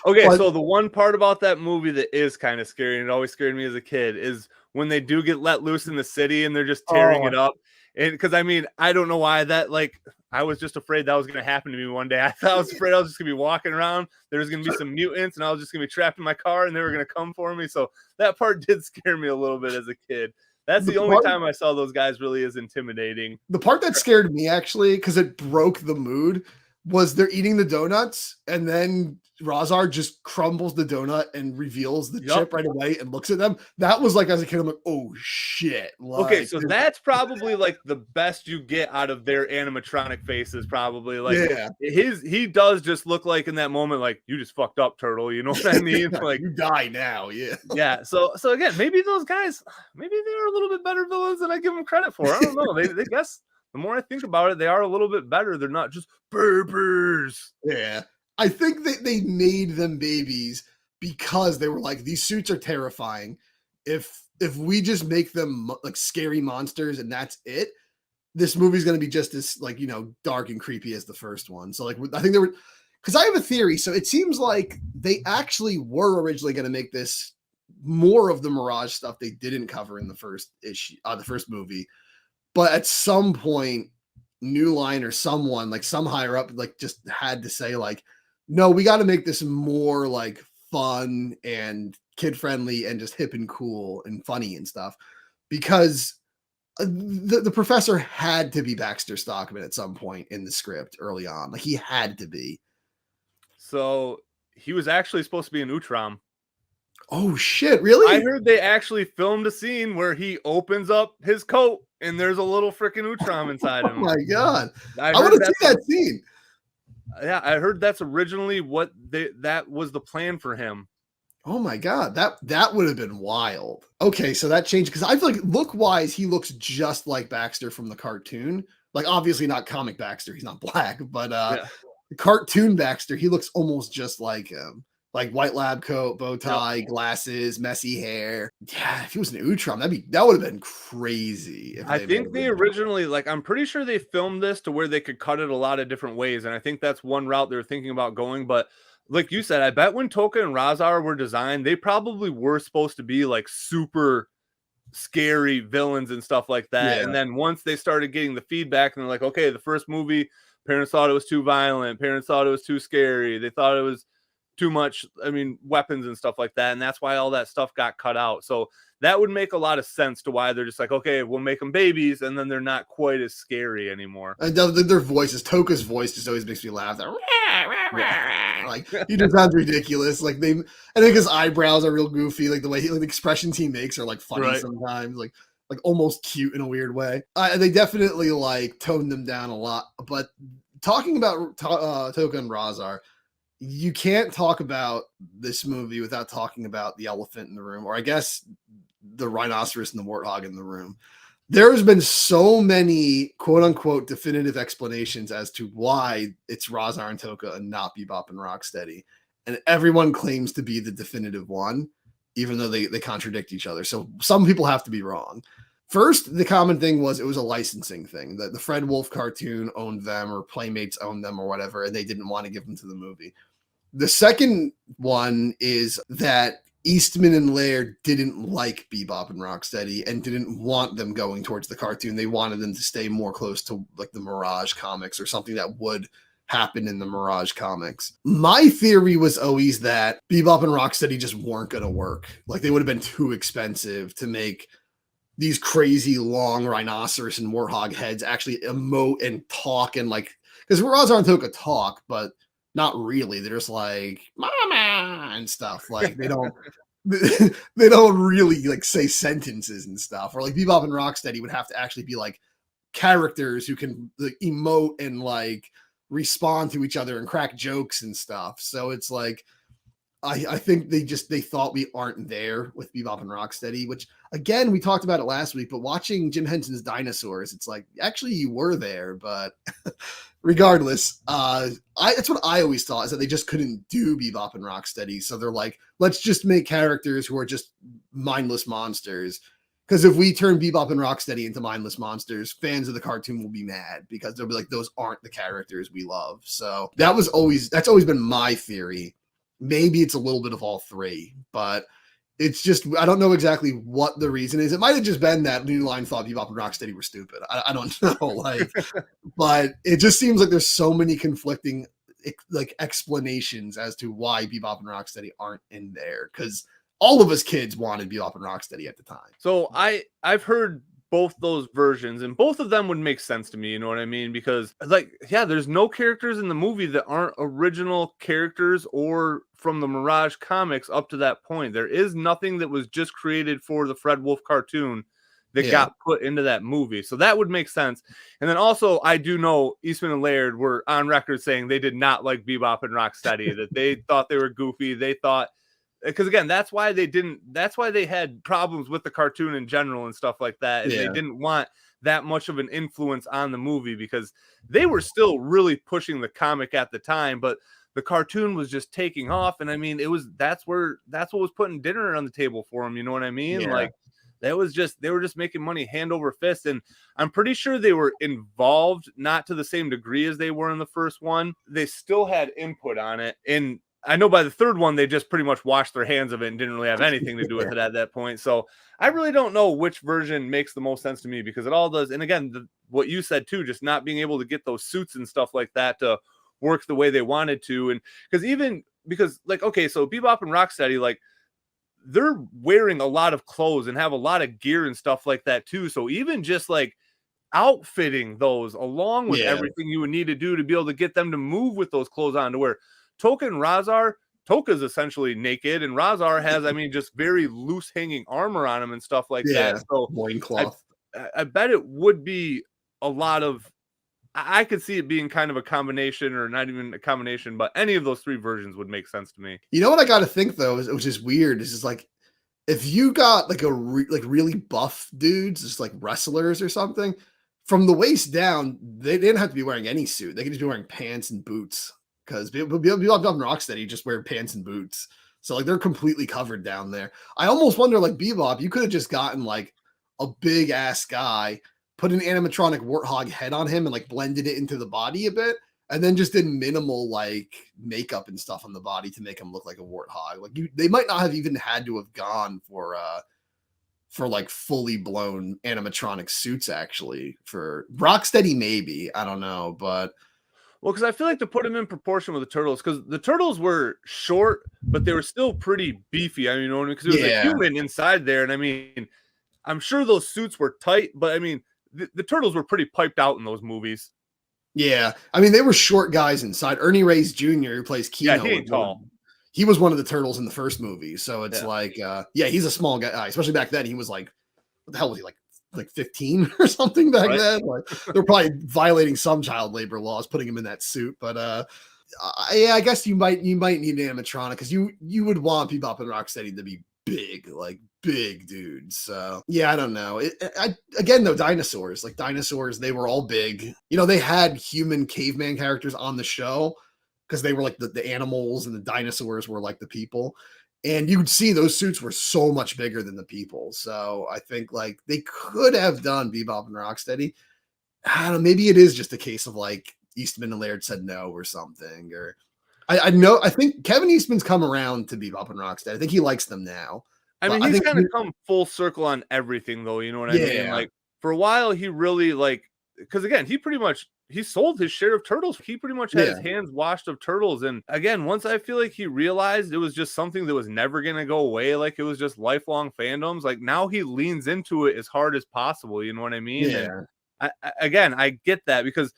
Okay, so the one part about that movie that is kind of scary, and it always scared me as a kid, is when they do get let loose in the city and they're just tearing it up. And because I mean, I don't know why that, like, I was just afraid that was going to happen to me one day. I was afraid I was just going to be walking around, there was going to be some mutants, and I was just going to be trapped in my car and they were going to come for me. So that part did scare me a little bit as a kid. That's the only time I saw those guys really as intimidating. The part that scared me, actually, because it broke the mood, was they're eating the donuts and then Razar just crumbles the donut and reveals the Yep. chip right away and looks at them. That was like, as a kid, I'm like, oh shit. Okay, Like, so that's probably like the best you get out of their animatronic faces, probably. Like yeah, he does just look like in that moment, like, you just fucked up, turtle. You know what I mean? Like, you die now. Yeah. yeah. So again, maybe those guys, maybe they're a little bit better villains than I give them credit for. I don't know. They guess the more I think about it, they are a little bit better. They're not just burpers. Yeah. I think that they made them babies because they were like, these suits are terrifying. If we just make them like scary monsters and that's it, this movie's going to be just as like, dark and creepy as the first one. So like, I think they were, because I have a theory. So it seems like they actually were originally going to make this more of the Mirage stuff they didn't cover in the first issue, the first movie. But at some point, New Line or someone like some higher up like just had to say like, no, we got to make this more like fun and kid friendly and just hip and cool and funny and stuff, because the professor had to be Baxter Stockman at some point in the script early on. Like he had to be. So he was actually supposed to be an Utram. Oh shit! Really? I heard they actually filmed a scene where he opens up his coat and there's a little freaking Utram inside Oh him. my god! I heard want to see that scene. Yeah, I heard that's originally what that was the plan for him. Oh my god, that would have been wild. Okay, so that changed because I feel like look wise, he looks just like Baxter from the cartoon. Like obviously not comic Baxter, he's not black, but Yeah. the cartoon Baxter, he looks almost just like him. Like white lab coat, bow tie, Yep. glasses, messy hair. Yeah, if he was an Utrom, that would have been crazy. If I they think made they it. originally, like, I'm pretty sure they filmed this to where they could cut it a lot of different ways, and I think that's one route they're thinking about going. But like you said, I bet when Toka and Razar were designed, they probably were supposed to be like super scary villains and stuff like that. Yeah. And then once they started getting the feedback, and they're like, okay, the first movie, parents thought it was too violent, parents thought it was too scary, they thought it was too much, weapons and stuff like that, and that's why all that stuff got cut out. So that would make a lot of sense to why they're just like, okay, we'll make them babies, and then they're not quite as scary anymore. And their voices, Toka's voice just always makes me laugh. Like he just sounds ridiculous. Like I think his eyebrows are real goofy. Like the way the expressions he makes are like funny Right. sometimes. Like almost cute in a weird way. They definitely like toned them down a lot. But talking about Toka and Razar, you can't talk about this movie without talking about the elephant in the room, or I guess the rhinoceros and the warthog in the room. There's been so many quote unquote definitive explanations as to why it's Razar and Toka and not Bebop and Rocksteady. And everyone claims to be the definitive one, even though they contradict each other. So some people have to be wrong. First, the common thing was it was a licensing thing. The Fred Wolf cartoon owned them, or Playmates owned them, or whatever, and they didn't want to give them to the movie. The second one is that Eastman and Laird didn't like Bebop and Rocksteady and didn't want them going towards the cartoon. They wanted them to stay more close to like the Mirage comics or something that would happen in the Mirage comics. My theory was always that Bebop and Rocksteady just weren't going to work. Like they would have been too expensive to make these crazy long rhinoceros and warthog heads actually emote and talk, and like, because Razar and Toka talk, but not really. They're just like mama and stuff. Like they don't they don't really like say sentences and stuff. Or like Bebop and Rocksteady would have to actually be like characters who can like emote and like respond to each other and crack jokes and stuff. So it's like I think they thought we aren't there with Bebop and Rocksteady, which again we talked about it last week, but watching Jim Henson's Dinosaurs, it's like actually you were there, but regardless, that's what I always thought, is that they just couldn't do Bebop and Rocksteady. So they're like, let's just make characters who are just mindless monsters. Because if we turn Bebop and Rocksteady into mindless monsters, fans of the cartoon will be mad because they'll be like, those aren't the characters we love. So that's always been my theory. Maybe it's a little bit of all three, but it's just, I don't know exactly what the reason is. It might have just been that New Line thought Bebop and Rocksteady were stupid. I don't know. Like, but it just seems like there's so many conflicting like explanations as to why Bebop and Rocksteady aren't in there. Because all of us kids wanted Bebop and Rocksteady at the time. So I've heard both those versions, and both of them would make sense to me, you know what I mean? Because like, yeah, there's no characters in the movie that aren't original characters or from the Mirage comics up to that point. There is nothing that was just created for the Fred Wolf cartoon that Yeah. got put into that movie. So that would make sense. And then also, I do know Eastman and Laird were on record saying they did not like Bebop and Rocksteady, that they thought they were goofy. They thought, because again, that's why they had problems with the cartoon in general and stuff like that. And they Yeah. didn't want that much of an influence on the movie because they were still really pushing the comic at the time, but the cartoon was just taking off. And I mean, that's what was putting dinner on the table for them. You know what I mean? Yeah. Like, they were just making money hand over fist. And I'm pretty sure they were involved, not to the same degree as they were in the first one. They still had input on it. And I know by the third one, they just pretty much washed their hands of it and didn't really have anything to do with it at that point. So I really don't know which version makes the most sense to me, because it all does. And again, what you said too, just not being able to get those suits and stuff like that to work the way they wanted to. And because like, okay, so Bebop and Rocksteady, like, they're wearing a lot of clothes and have a lot of gear and stuff like that too. So even just like outfitting those along with everything you would need to do to be able to get them to move with those clothes on, to where Toka and Razar, Toka's essentially naked and Razar has, I mean, just very loose hanging armor on him and stuff like that. So Loincloth. I bet it would be a lot of, I could see it being kind of a combination, or not even a combination, but any of those three versions would make sense to me. You know what I got to think though, which is weird, is just like, if you got like like really buff dudes, just like wrestlers or something, from the waist down, they didn't have to be wearing any suit. They could just be wearing pants and boots, because people up Rocksteady just wear pants and boots. So like they're completely covered down there. I almost wonder, like Bebop, you could have just gotten like a big ass guy, put an animatronic warthog head on him and like blended it into the body a bit, and then just did minimal like makeup and stuff on the body to make him look like a warthog. Like they might not have even had to have gone for like fully blown animatronic suits. Actually, for Rocksteady, maybe, I don't know, but well, because I feel like to put him in proportion with the turtles, because the turtles were short, but they were still pretty beefy. I mean, you know, because there was a human inside there, and I mean, I'm sure those suits were tight, but I mean, the turtles were pretty piped out in those movies. Yeah, I mean, they were short guys inside. Ernie Reyes Jr., who plays Kino, he ain't tall. He was one of the turtles in the first movie, so it's like, he's a small guy. Especially back then, he was like, what the hell was he, like 15 or something back then? Like, they're probably violating some child labor laws putting him in that suit. But I guess you might need an animatronic, because you would want Bebop and Rocksteady to be big, like big dudes. So yeah, I don't know. Again though, dinosaurs, they were all big. You know, they had human caveman characters on the show because they were like the animals, and the dinosaurs were like the people. And you would see those suits were so much bigger than the people. So I think like they could have done Bebop and Rocksteady. I don't know, maybe it is just a case of like Eastman and Laird said no or something. Or I think Kevin Eastman's come around to Bebop and Rocksteady. I think he likes them now. I mean, he's kind of come full circle on everything, though. You know what I mean? Like, for a while, he really, like, because again, he sold his share of turtles. He pretty much had his hands washed of turtles. And again, once I feel like he realized it was just something that was never going to go away, like it was just lifelong fandoms, like now he leans into it as hard as possible. You know what I mean? Yeah. And I get that, because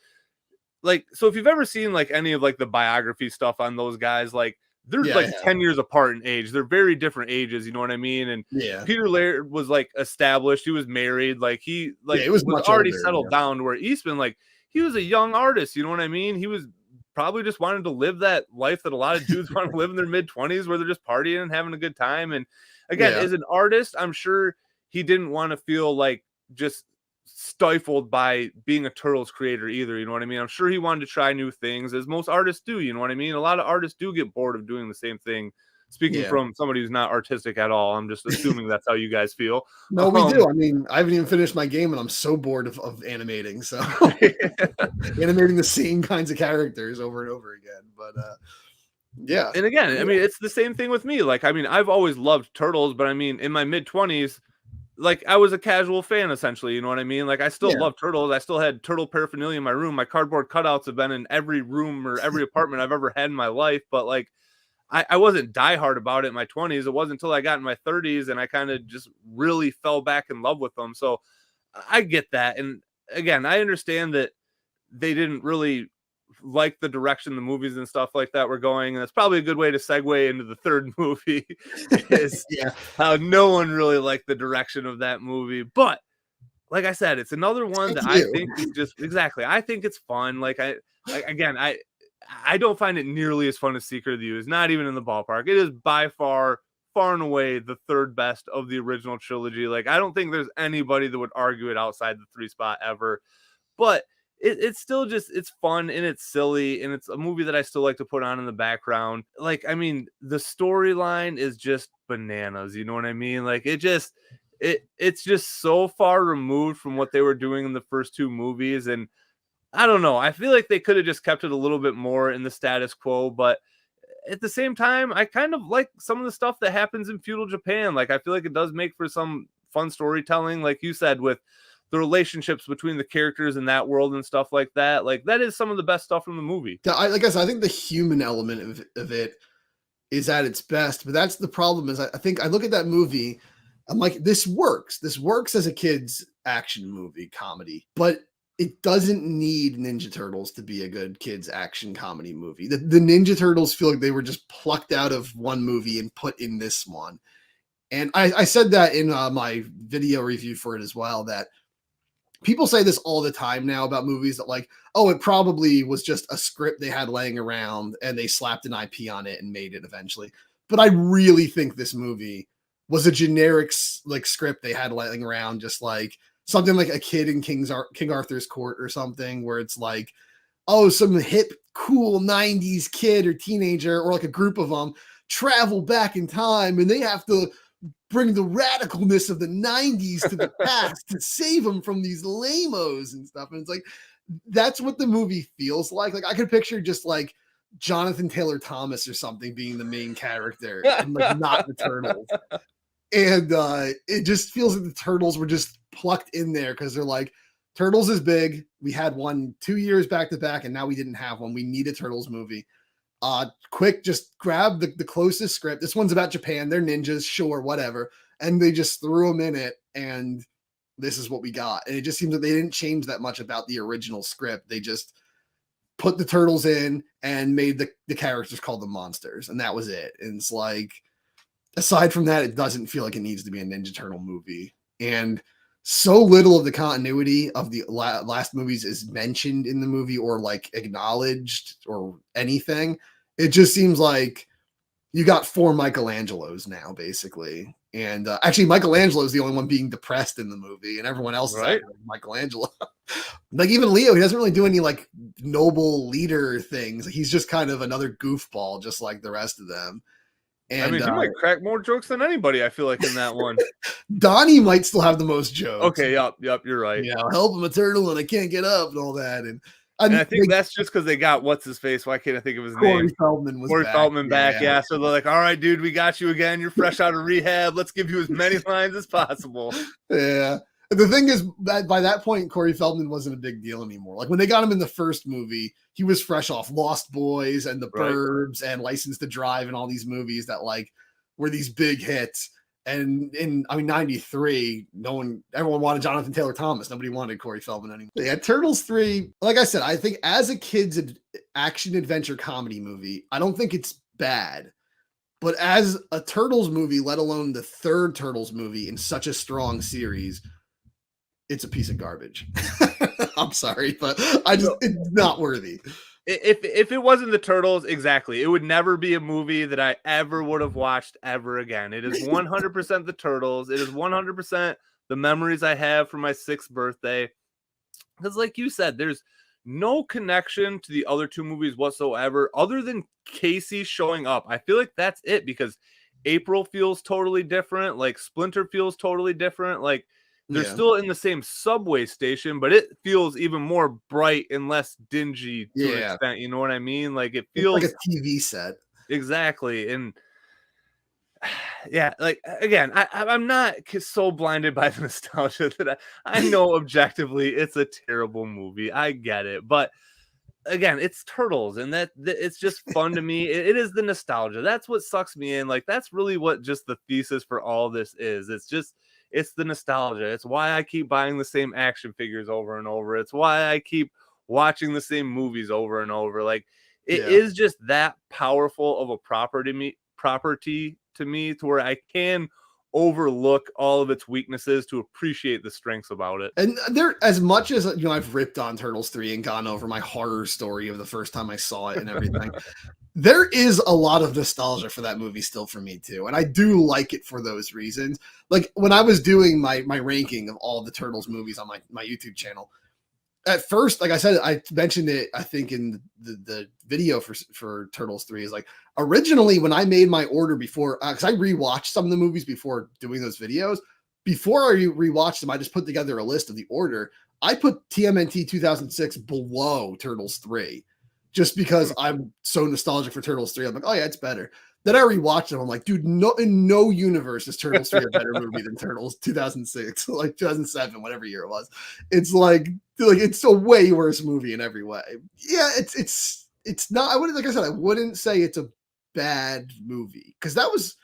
like, so if you've ever seen like any of like the biography stuff on those guys, like they're like 10 years apart in age. They're very different ages. You know what I mean? And Peter Laird was like established. He was married. Like he was already settled down, to where Eastman, like he was a young artist. You know what I mean? He was probably just wanted to live that life that a lot of dudes want to live in their mid-20s, where they're just partying and having a good time. And again, as an artist, I'm sure he didn't want to feel like just stifled by being a Turtles creator either. You know what I mean? I'm sure he wanted to try new things, as most artists do. You know what I mean? A lot of artists do get bored of doing the same thing. Speaking from somebody who's not artistic at all, I'm just assuming that's how you guys feel. No, we do. I mean, I haven't even finished my game, and I'm so bored of animating. So animating the same kinds of characters over and over again. But yeah. And again, I mean, it's the same thing with me. Like, I mean, I've always loved Turtles, but I mean, in my mid-20s, like I was a casual fan, essentially. You know what I mean? Like I still love Turtles. I still had turtle paraphernalia in my room. My cardboard cutouts have been in every room or every apartment I've ever had in my life. But like, I wasn't diehard about it in my 20s. It wasn't until I got in my 30s and I kind of just really fell back in love with them. So I get that. And again, I understand that they didn't really like the direction the movies and stuff like that were going. And that's probably a good way to segue into the third movie is Yeah. how no one really liked the direction of that movie. But like I said, it's another one Thank that I you. think is just exactly. I think it's fun. Again, I don't find it nearly as fun as Secret of the Ooze. Not even in the ballpark. It is by far, far and away the third best of the original trilogy. Like I don't think there's anybody that would argue it outside the 3 spot ever. But it's still just it's fun and it's silly and it's a movie that I still like to put on in the background. Like I mean, the storyline is just bananas. You know what I mean? Like it's just so far removed from what they were doing in the first 2 movies. And I don't know. I feel like they could have just kept it a little bit more in the status quo, but at the same time, I kind of like some of the stuff that happens in feudal Japan. Like I feel like it does make for some fun storytelling, like you said, with the relationships between the characters in that world and stuff like that. Like that is some of the best stuff from the movie. Like I said, I think the human element of it is at its best, but that's the problem. Is I think I look at that movie, I'm like, this works. This works as a kid's action movie comedy, but it doesn't need Ninja Turtles to be a good kids action comedy movie. The Ninja Turtles feel like they were just plucked out of one movie and put in this one. And I said that in my video review for it as well, that people say this all the time now about movies that like, oh, it probably was just a script they had laying around and they slapped an IP on it and made it eventually. But I really think this movie was a generic like script they had laying around, just like something like a kid in King Arthur's court or something, where it's like, oh, some hip, cool 90s kid or teenager or like a group of them travel back in time and they have to bring the radicalness of the 90s to the past to save them from these lamos and stuff. And it's like, that's what the movie feels like. Like I could picture just like Jonathan Taylor Thomas or something being the main character and like not the Turtles. And it just feels like the Turtles were just plucked in there because they're like, Turtles is big. We had one 2 years back to back, and now we didn't have one. We need a Turtles movie. Quick, just grab the closest script. This one's about Japan. They're ninjas, sure, whatever. And they just threw them in it, and this is what we got. And it just seems that they didn't change that much about the original script. They just put the Turtles in and made the characters called the monsters, and that was it. And it's like, aside from that, it doesn't feel like it needs to be a Ninja Turtle movie. And so little of the continuity of the last movies is mentioned in the movie or like acknowledged or anything. It just seems like you got 4 Michelangelos now, basically. And actually, Michelangelo is the only one being depressed in the movie, and everyone else is like Michelangelo. Like even Leo, he doesn't really do any like noble leader things. He's just kind of another goofball, just like the rest of them. And I mean, he might crack more jokes than anybody, I feel like, in that one. Donnie might still have the most jokes. Okay, yep, you're right. Yeah, help him a turtle and I can't get up and all that. And I think that's just because they got what's his face. Why can't I think of his Corey name? Feldman was Corey back. Feldman back. Yeah. So they're like, all right, dude, we got you again. You're fresh out of rehab. Let's give you as many lines as possible. Yeah. The thing is that by that point, Corey Feldman wasn't a big deal anymore. Like when they got him in the first movie, he was fresh off Lost Boys and The Burbs and License to Drive and all these movies that like were these big hits. And in 93, everyone wanted Jonathan Taylor Thomas. Nobody wanted Corey Feldman anymore. Yeah, Turtles 3, like I said, I think as a kid's action adventure comedy movie, I don't think it's bad. But as a Turtles movie, let alone the third Turtles movie in such a strong series, it's a piece of garbage. I'm sorry, but it's not worthy. If it wasn't the Turtles, exactly, it would never be a movie that I ever would have watched ever again. It is 100% the Turtles. It is 100% the memories I have from my 6th birthday. Because like you said, there's no connection to the other 2 movies whatsoever, other than Casey showing up. I feel like that's it, because April feels totally different. Like Splinter feels totally different. Like they're still in the same subway station, but it feels even more bright and less dingy to an extent. You know what I mean? Like it feels like a TV set. Exactly. And yeah, like again, I'm not so blinded by the nostalgia that I know objectively it's a terrible movie. I get it. But again, it's Turtles, and that it's just fun to me. It is the nostalgia. That's what sucks me in. Like that's really what just the thesis for all this is. It's the nostalgia. It's why I keep buying the same action figures over and over. It's why I keep watching the same movies over and over. Like, it is just that powerful of a property to me to where I can overlook all of its weaknesses to appreciate the strengths about it. And there, as much as I've ripped on Turtles 3 and gone over my horror story of the first time I saw it and everything, there is a lot of nostalgia for that movie still for me too. And I do like it for those reasons. Like when I was doing my ranking of all the Turtles movies on my YouTube channel, at first, like I said, I mentioned it, I think in the video for Turtles 3 is like, originally when I made my order before, because I rewatched some of the movies before doing those videos, before I rewatched them, I just put together a list of the order. I put TMNT 2006 below Turtles 3 just because I'm so nostalgic for Turtles 3. I'm like, oh yeah, it's better. Then I rewatched them. I'm like, dude, in no universe is Turtles 3 a better movie than Turtles 2006, like 2007, whatever year it was. It's like it's a way worse movie in every way. Yeah, it's not. I wouldn't, like I said, I wouldn't say it's a bad movie because that was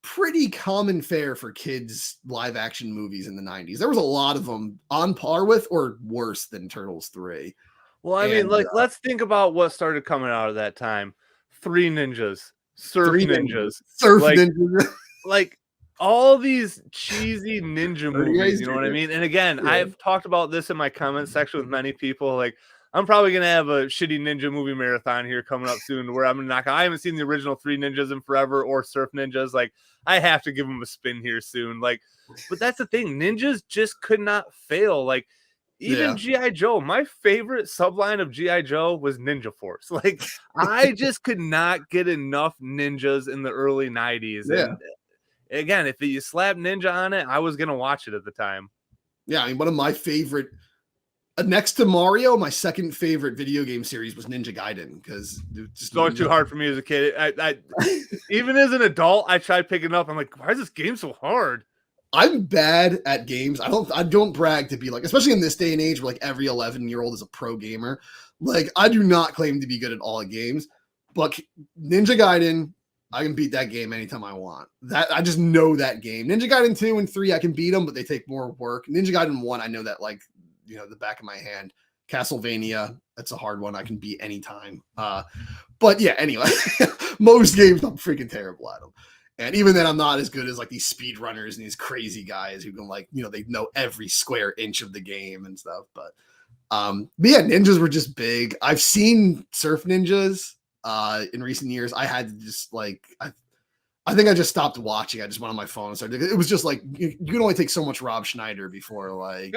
pretty common fare for kids live action movies in the 90s. There was a lot of them on par with or worse than Turtles 3. Well, I mean, like, let's think about what started coming out of that time. Three Ninjas, Surf Ninjas, Ninjas. Like all these cheesy ninja movies, you know what I mean? And again, I've talked about this in my comment section with many people. Like, I'm probably gonna have a shitty ninja movie marathon here coming up soon where I'm gonna knock. I haven't seen the original Three Ninjas in forever or Surf Ninjas. Like, I have to give them a spin here soon. Like, but that's the thing, ninjas just could not fail. Like, even G.I. Joe, my favorite subline of G.I. Joe was Ninja Force. Like, I just could not get enough ninjas in the early 90s. And again, if you slap ninja on it, I was gonna watch it at the time. Yeah, I mean, one of my favorite, next to Mario, my second favorite video game series was Ninja Gaiden because it's so too hard for me as a kid. I even as an adult, I tried picking it up. I'm like, why is this game so hard? I'm bad at games. I don't brag to be like, especially in this day and age where like every 11-year-old is a pro gamer. Like, I do not claim to be good at all games, but Ninja Gaiden, I can beat that game anytime I want. That I just know that game. Ninja Gaiden 2 and 3, I can beat them, but they take more work. Ninja Gaiden 1, I know that like, the back of my hand. Castlevania, that's a hard one. I can beat anytime. But yeah, anyway, most games I'm freaking terrible at them. And even then, I'm not as good as like these speedrunners and these crazy guys who can like, they know every square inch of the game and stuff. But yeah, ninjas were just big. I've seen Surf Ninjas in recent years. I had to just like, I think I just stopped watching. I just went on my phone and started. It was just like you can only take so much Rob Schneider before like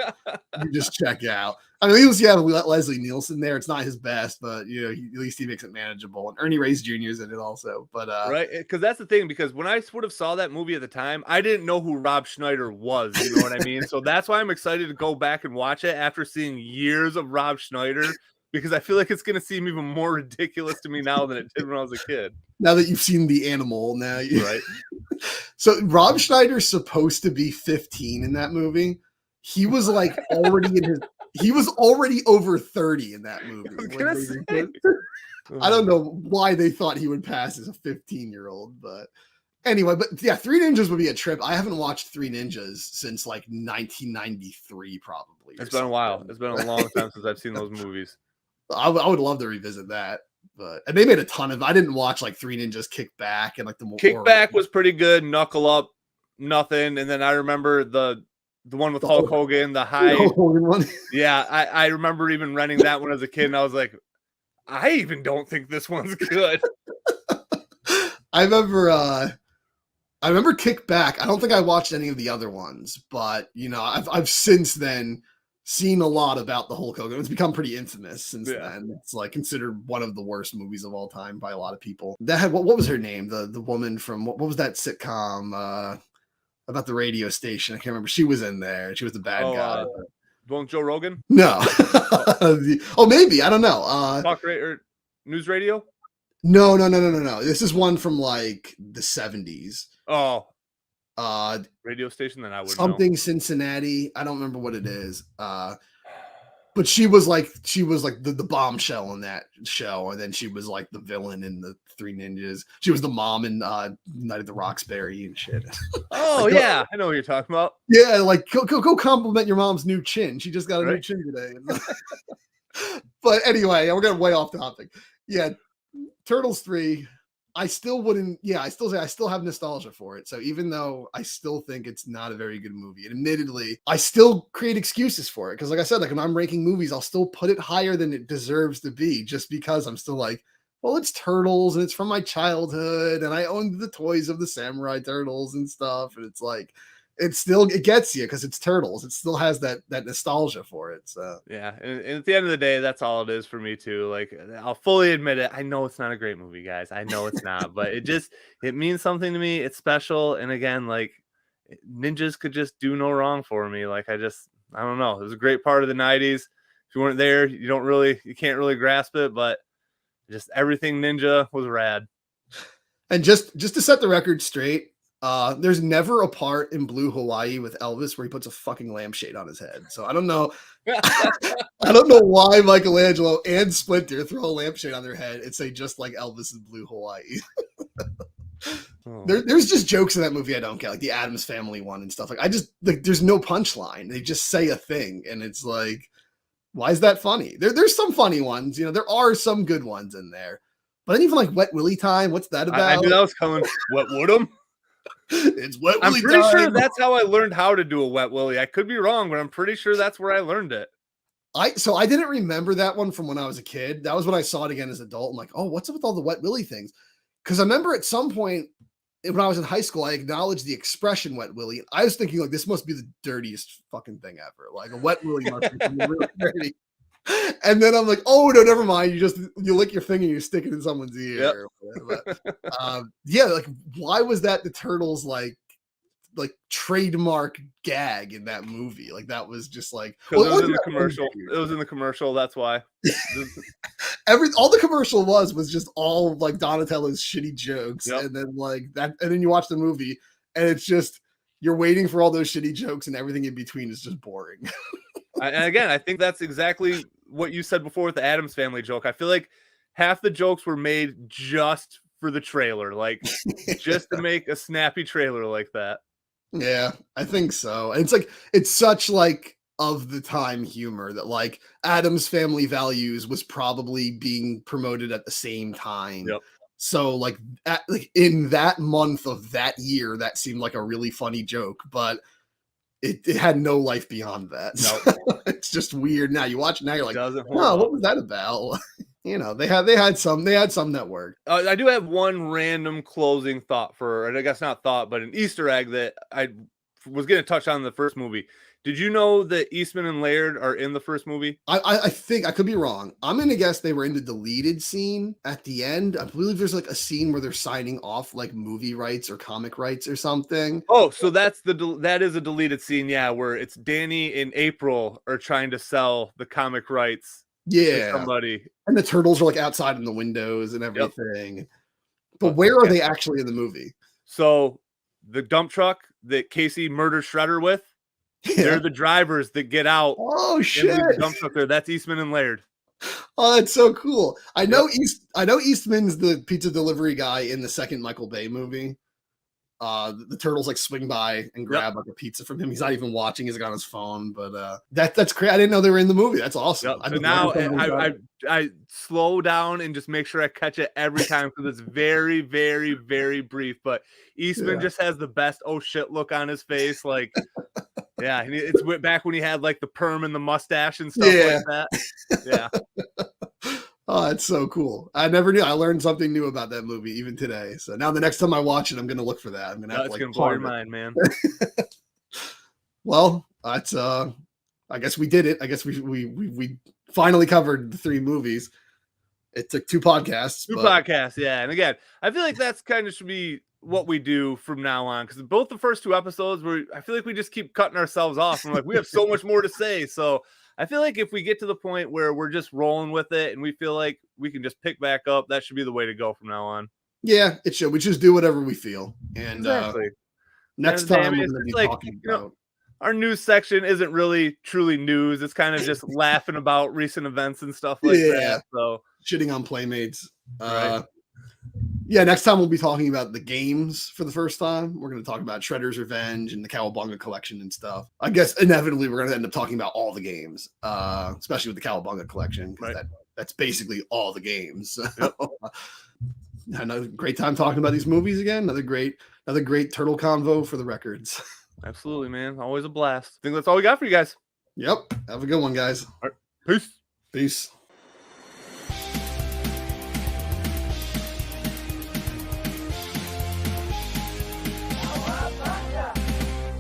you just check out. I mean, at least you have Leslie Nielsen there. It's not his best, but at least he makes it manageable. And Ernie Reyes Jr. is in it also. But right, because that's the thing. Because when I sort of saw that movie at the time, I didn't know who Rob Schneider was. You know what I mean? So that's why I'm excited to go back and watch it after seeing years of Rob Schneider. Because I feel like it's going to seem even more ridiculous to me now than it did when I was a kid. Now that you've seen The Animal, right? So Rob Schneider's supposed to be 15 in that movie. He was like already he was already over 30 in that movie. I don't know why they thought he would pass as a 15-year-old, but anyway, but yeah, Three Ninjas would be a trip. I haven't watched Three Ninjas since like 1993, probably. It's been a while. It's been a long time since I've seen those movies. I would love to revisit that, and they made a ton of. I didn't watch like Three Ninjas Kick Back and like the Kickback was pretty good. Knuckle Up, nothing. And then I remember the one with Hulk Hogan, the high Hogan one. Yeah, I remember even renting that one as a kid, and I was like, I even don't think this one's good. I remember Kick Back. I don't think I watched any of the other ones, but I've since then seen a lot about the Hulk Hogan. It's become pretty infamous since then. It's like considered one of the worst movies of all time by a lot of people. That had what was her name? The woman from what was that sitcom about the radio station? I can't remember. She was in there. She was the bad guy. Won't Joe Rogan? No. Maybe. I don't know. Talk or news radio? No. This is one from like the 70s. Oh. Radio station, then I would something know. Cincinnati. I don't remember what it is. But But she was like the bombshell in that show, and then she was like the villain in the Three Ninjas. She was the mom in Night of the Roxbury and shit. Oh Like, yeah, I know what you're talking about. yeah, like go compliment your mom's new chin. She just got a new Right? chin today. But anyway, we're getting way off topic. Yeah, Turtles 3. I still wouldn't. Yeah, I still say I still have nostalgia for it. So even though I still think it's not a very good movie, and admittedly, I still create excuses for it because, like I said, like when I'm ranking movies, I'll still put it higher than it deserves to be, just because I'm still like, well, it's Turtles and it's from my childhood, and I owned the toys of the Samurai Turtles and stuff, and it's like, it gets you because it's Turtles. It still has that nostalgia for it. So Yeah, and at the end of the day, that's all it is for me too. Like I'll fully admit it. I know it's not a great movie, guys. I know it's not, but it means something to me. It's special, and again, like ninjas could just do no wrong for me. Like I don't know. It was a great part of the '90s. If you weren't there, you can't really grasp it. But just everything ninja was rad. And just to set the record straight, there's never a part in Blue Hawaii with Elvis where he puts a fucking lampshade on his head. So I don't know. I don't know why Michelangelo and Splinter throw a lampshade on their head and say just like Elvis in Blue Hawaii. Oh. There's just jokes in that movie I don't get, like the Addams Family one and stuff. There's no punchline. They just say a thing, and it's like, why is that funny? There's some funny ones, there are some good ones in there. But then even like Wet Willy Time, what's that about? I knew that was coming. What would him? It's Wet I'm Willy pretty time. sure that's how I learned how to do a Wet Willy. I could be wrong, but I'm pretty sure that's where I learned it. So I didn't remember that one from when I was a kid. That was when I saw it again as an adult. I'm like, oh, what's up with all the Wet Willy things? Because I remember at some point when I was in high school, I acknowledged the expression Wet Willy. I was thinking like, this must be the dirtiest fucking thing ever. Like a Wet Willy must be really dirty. And then I'm like, oh no, never mind. You lick your finger and you stick it in someone's ear. Yep. But, yeah, like why was that the Turtles like trademark gag in that movie? Like that was just like, it was in the commercial. It was in the commercial. That's why. All the commercial was just all like Donatello's shitty jokes, yep. And then like that, and then you watch the movie and it's just you're waiting for all those shitty jokes and everything in between is just boring. And again, I think that's exactly what you said before with the Addams Family joke. I feel like half the jokes were made just for the trailer, like just to make a snappy trailer like that. Yeah, I think so. And it's like it's such like of the time humor that like Addams Family Values was probably being promoted at the same time. Yep. So like in that month of that year, that seemed like a really funny joke, but it had no life beyond that. No, so it's just weird. Now you watch it, now you're like, oh, what was that about? They had some that worked. I do have one random closing thought and I guess not thought, but an Easter egg that I was going to touch on in the first movie. Did you know that Eastman and Laird are in the first movie? I think I could be wrong. I'm going to guess they were in the deleted scene at the end. I believe there's like a scene where they're signing off like movie rights or comic rights or something. Oh, so that is a deleted scene. Yeah. Where it's Danny and April are trying to sell the comic rights. Yeah. To somebody. And the turtles are like outside in the windows and everything. Yep. But where are they actually in the movie? So the dump truck that Casey murdered Shredder with, they're the drivers that get out. Oh shit! The dump truck there. That's Eastman and Laird. Oh, that's so cool. I know Eastman's the pizza delivery guy in the second Michael Bay movie. The turtles like swing by and grab like a pizza from him. He's not even watching; he's like on his phone. But that's crazy. I didn't know they were in the movie. That's awesome. Yep. So now I slow down and just make sure I catch it every time because it's very, very, very brief. But Eastman just has the best oh shit look on his face. Like, yeah, it's back when he had like the perm and the mustache and stuff like that. Yeah. Oh, that's so cool. I never knew. I learned something new about that movie even today. So now the next time I watch it, I'm going to look for that. I'm going to have to blow your mind, man. Well, that's I guess we did it. I guess we finally covered the 3 movies. It took 2 podcasts. Podcasts, yeah. And again, I feel like that's kind of should be what we do from now on, because both the first 2 episodes I feel like we just keep cutting ourselves off. And like we have so much more to say. So I feel like if we get to the point where we're just rolling with it and we feel like we can just pick back up, that should be the way to go from now on. Yeah, it should. We just do whatever we feel. And exactly. Next time we're going to be talking about. our news section isn't really truly news. It's kind of just laughing about recent events and stuff like that. So shitting on Playmates. right. Yeah, next time we'll be talking about the games for the first time. We're going to talk about Shredder's Revenge and the Cowabunga collection and stuff. I guess inevitably we're going to end up talking about all the games, especially with the Cowabunga collection, because that's basically all the games. Yep. Another great time talking about these movies again. Another great turtle convo for the records. Absolutely, man. Always a blast. I think that's all we got for you guys. Yep. Have a good one, guys. All right. Peace. Peace.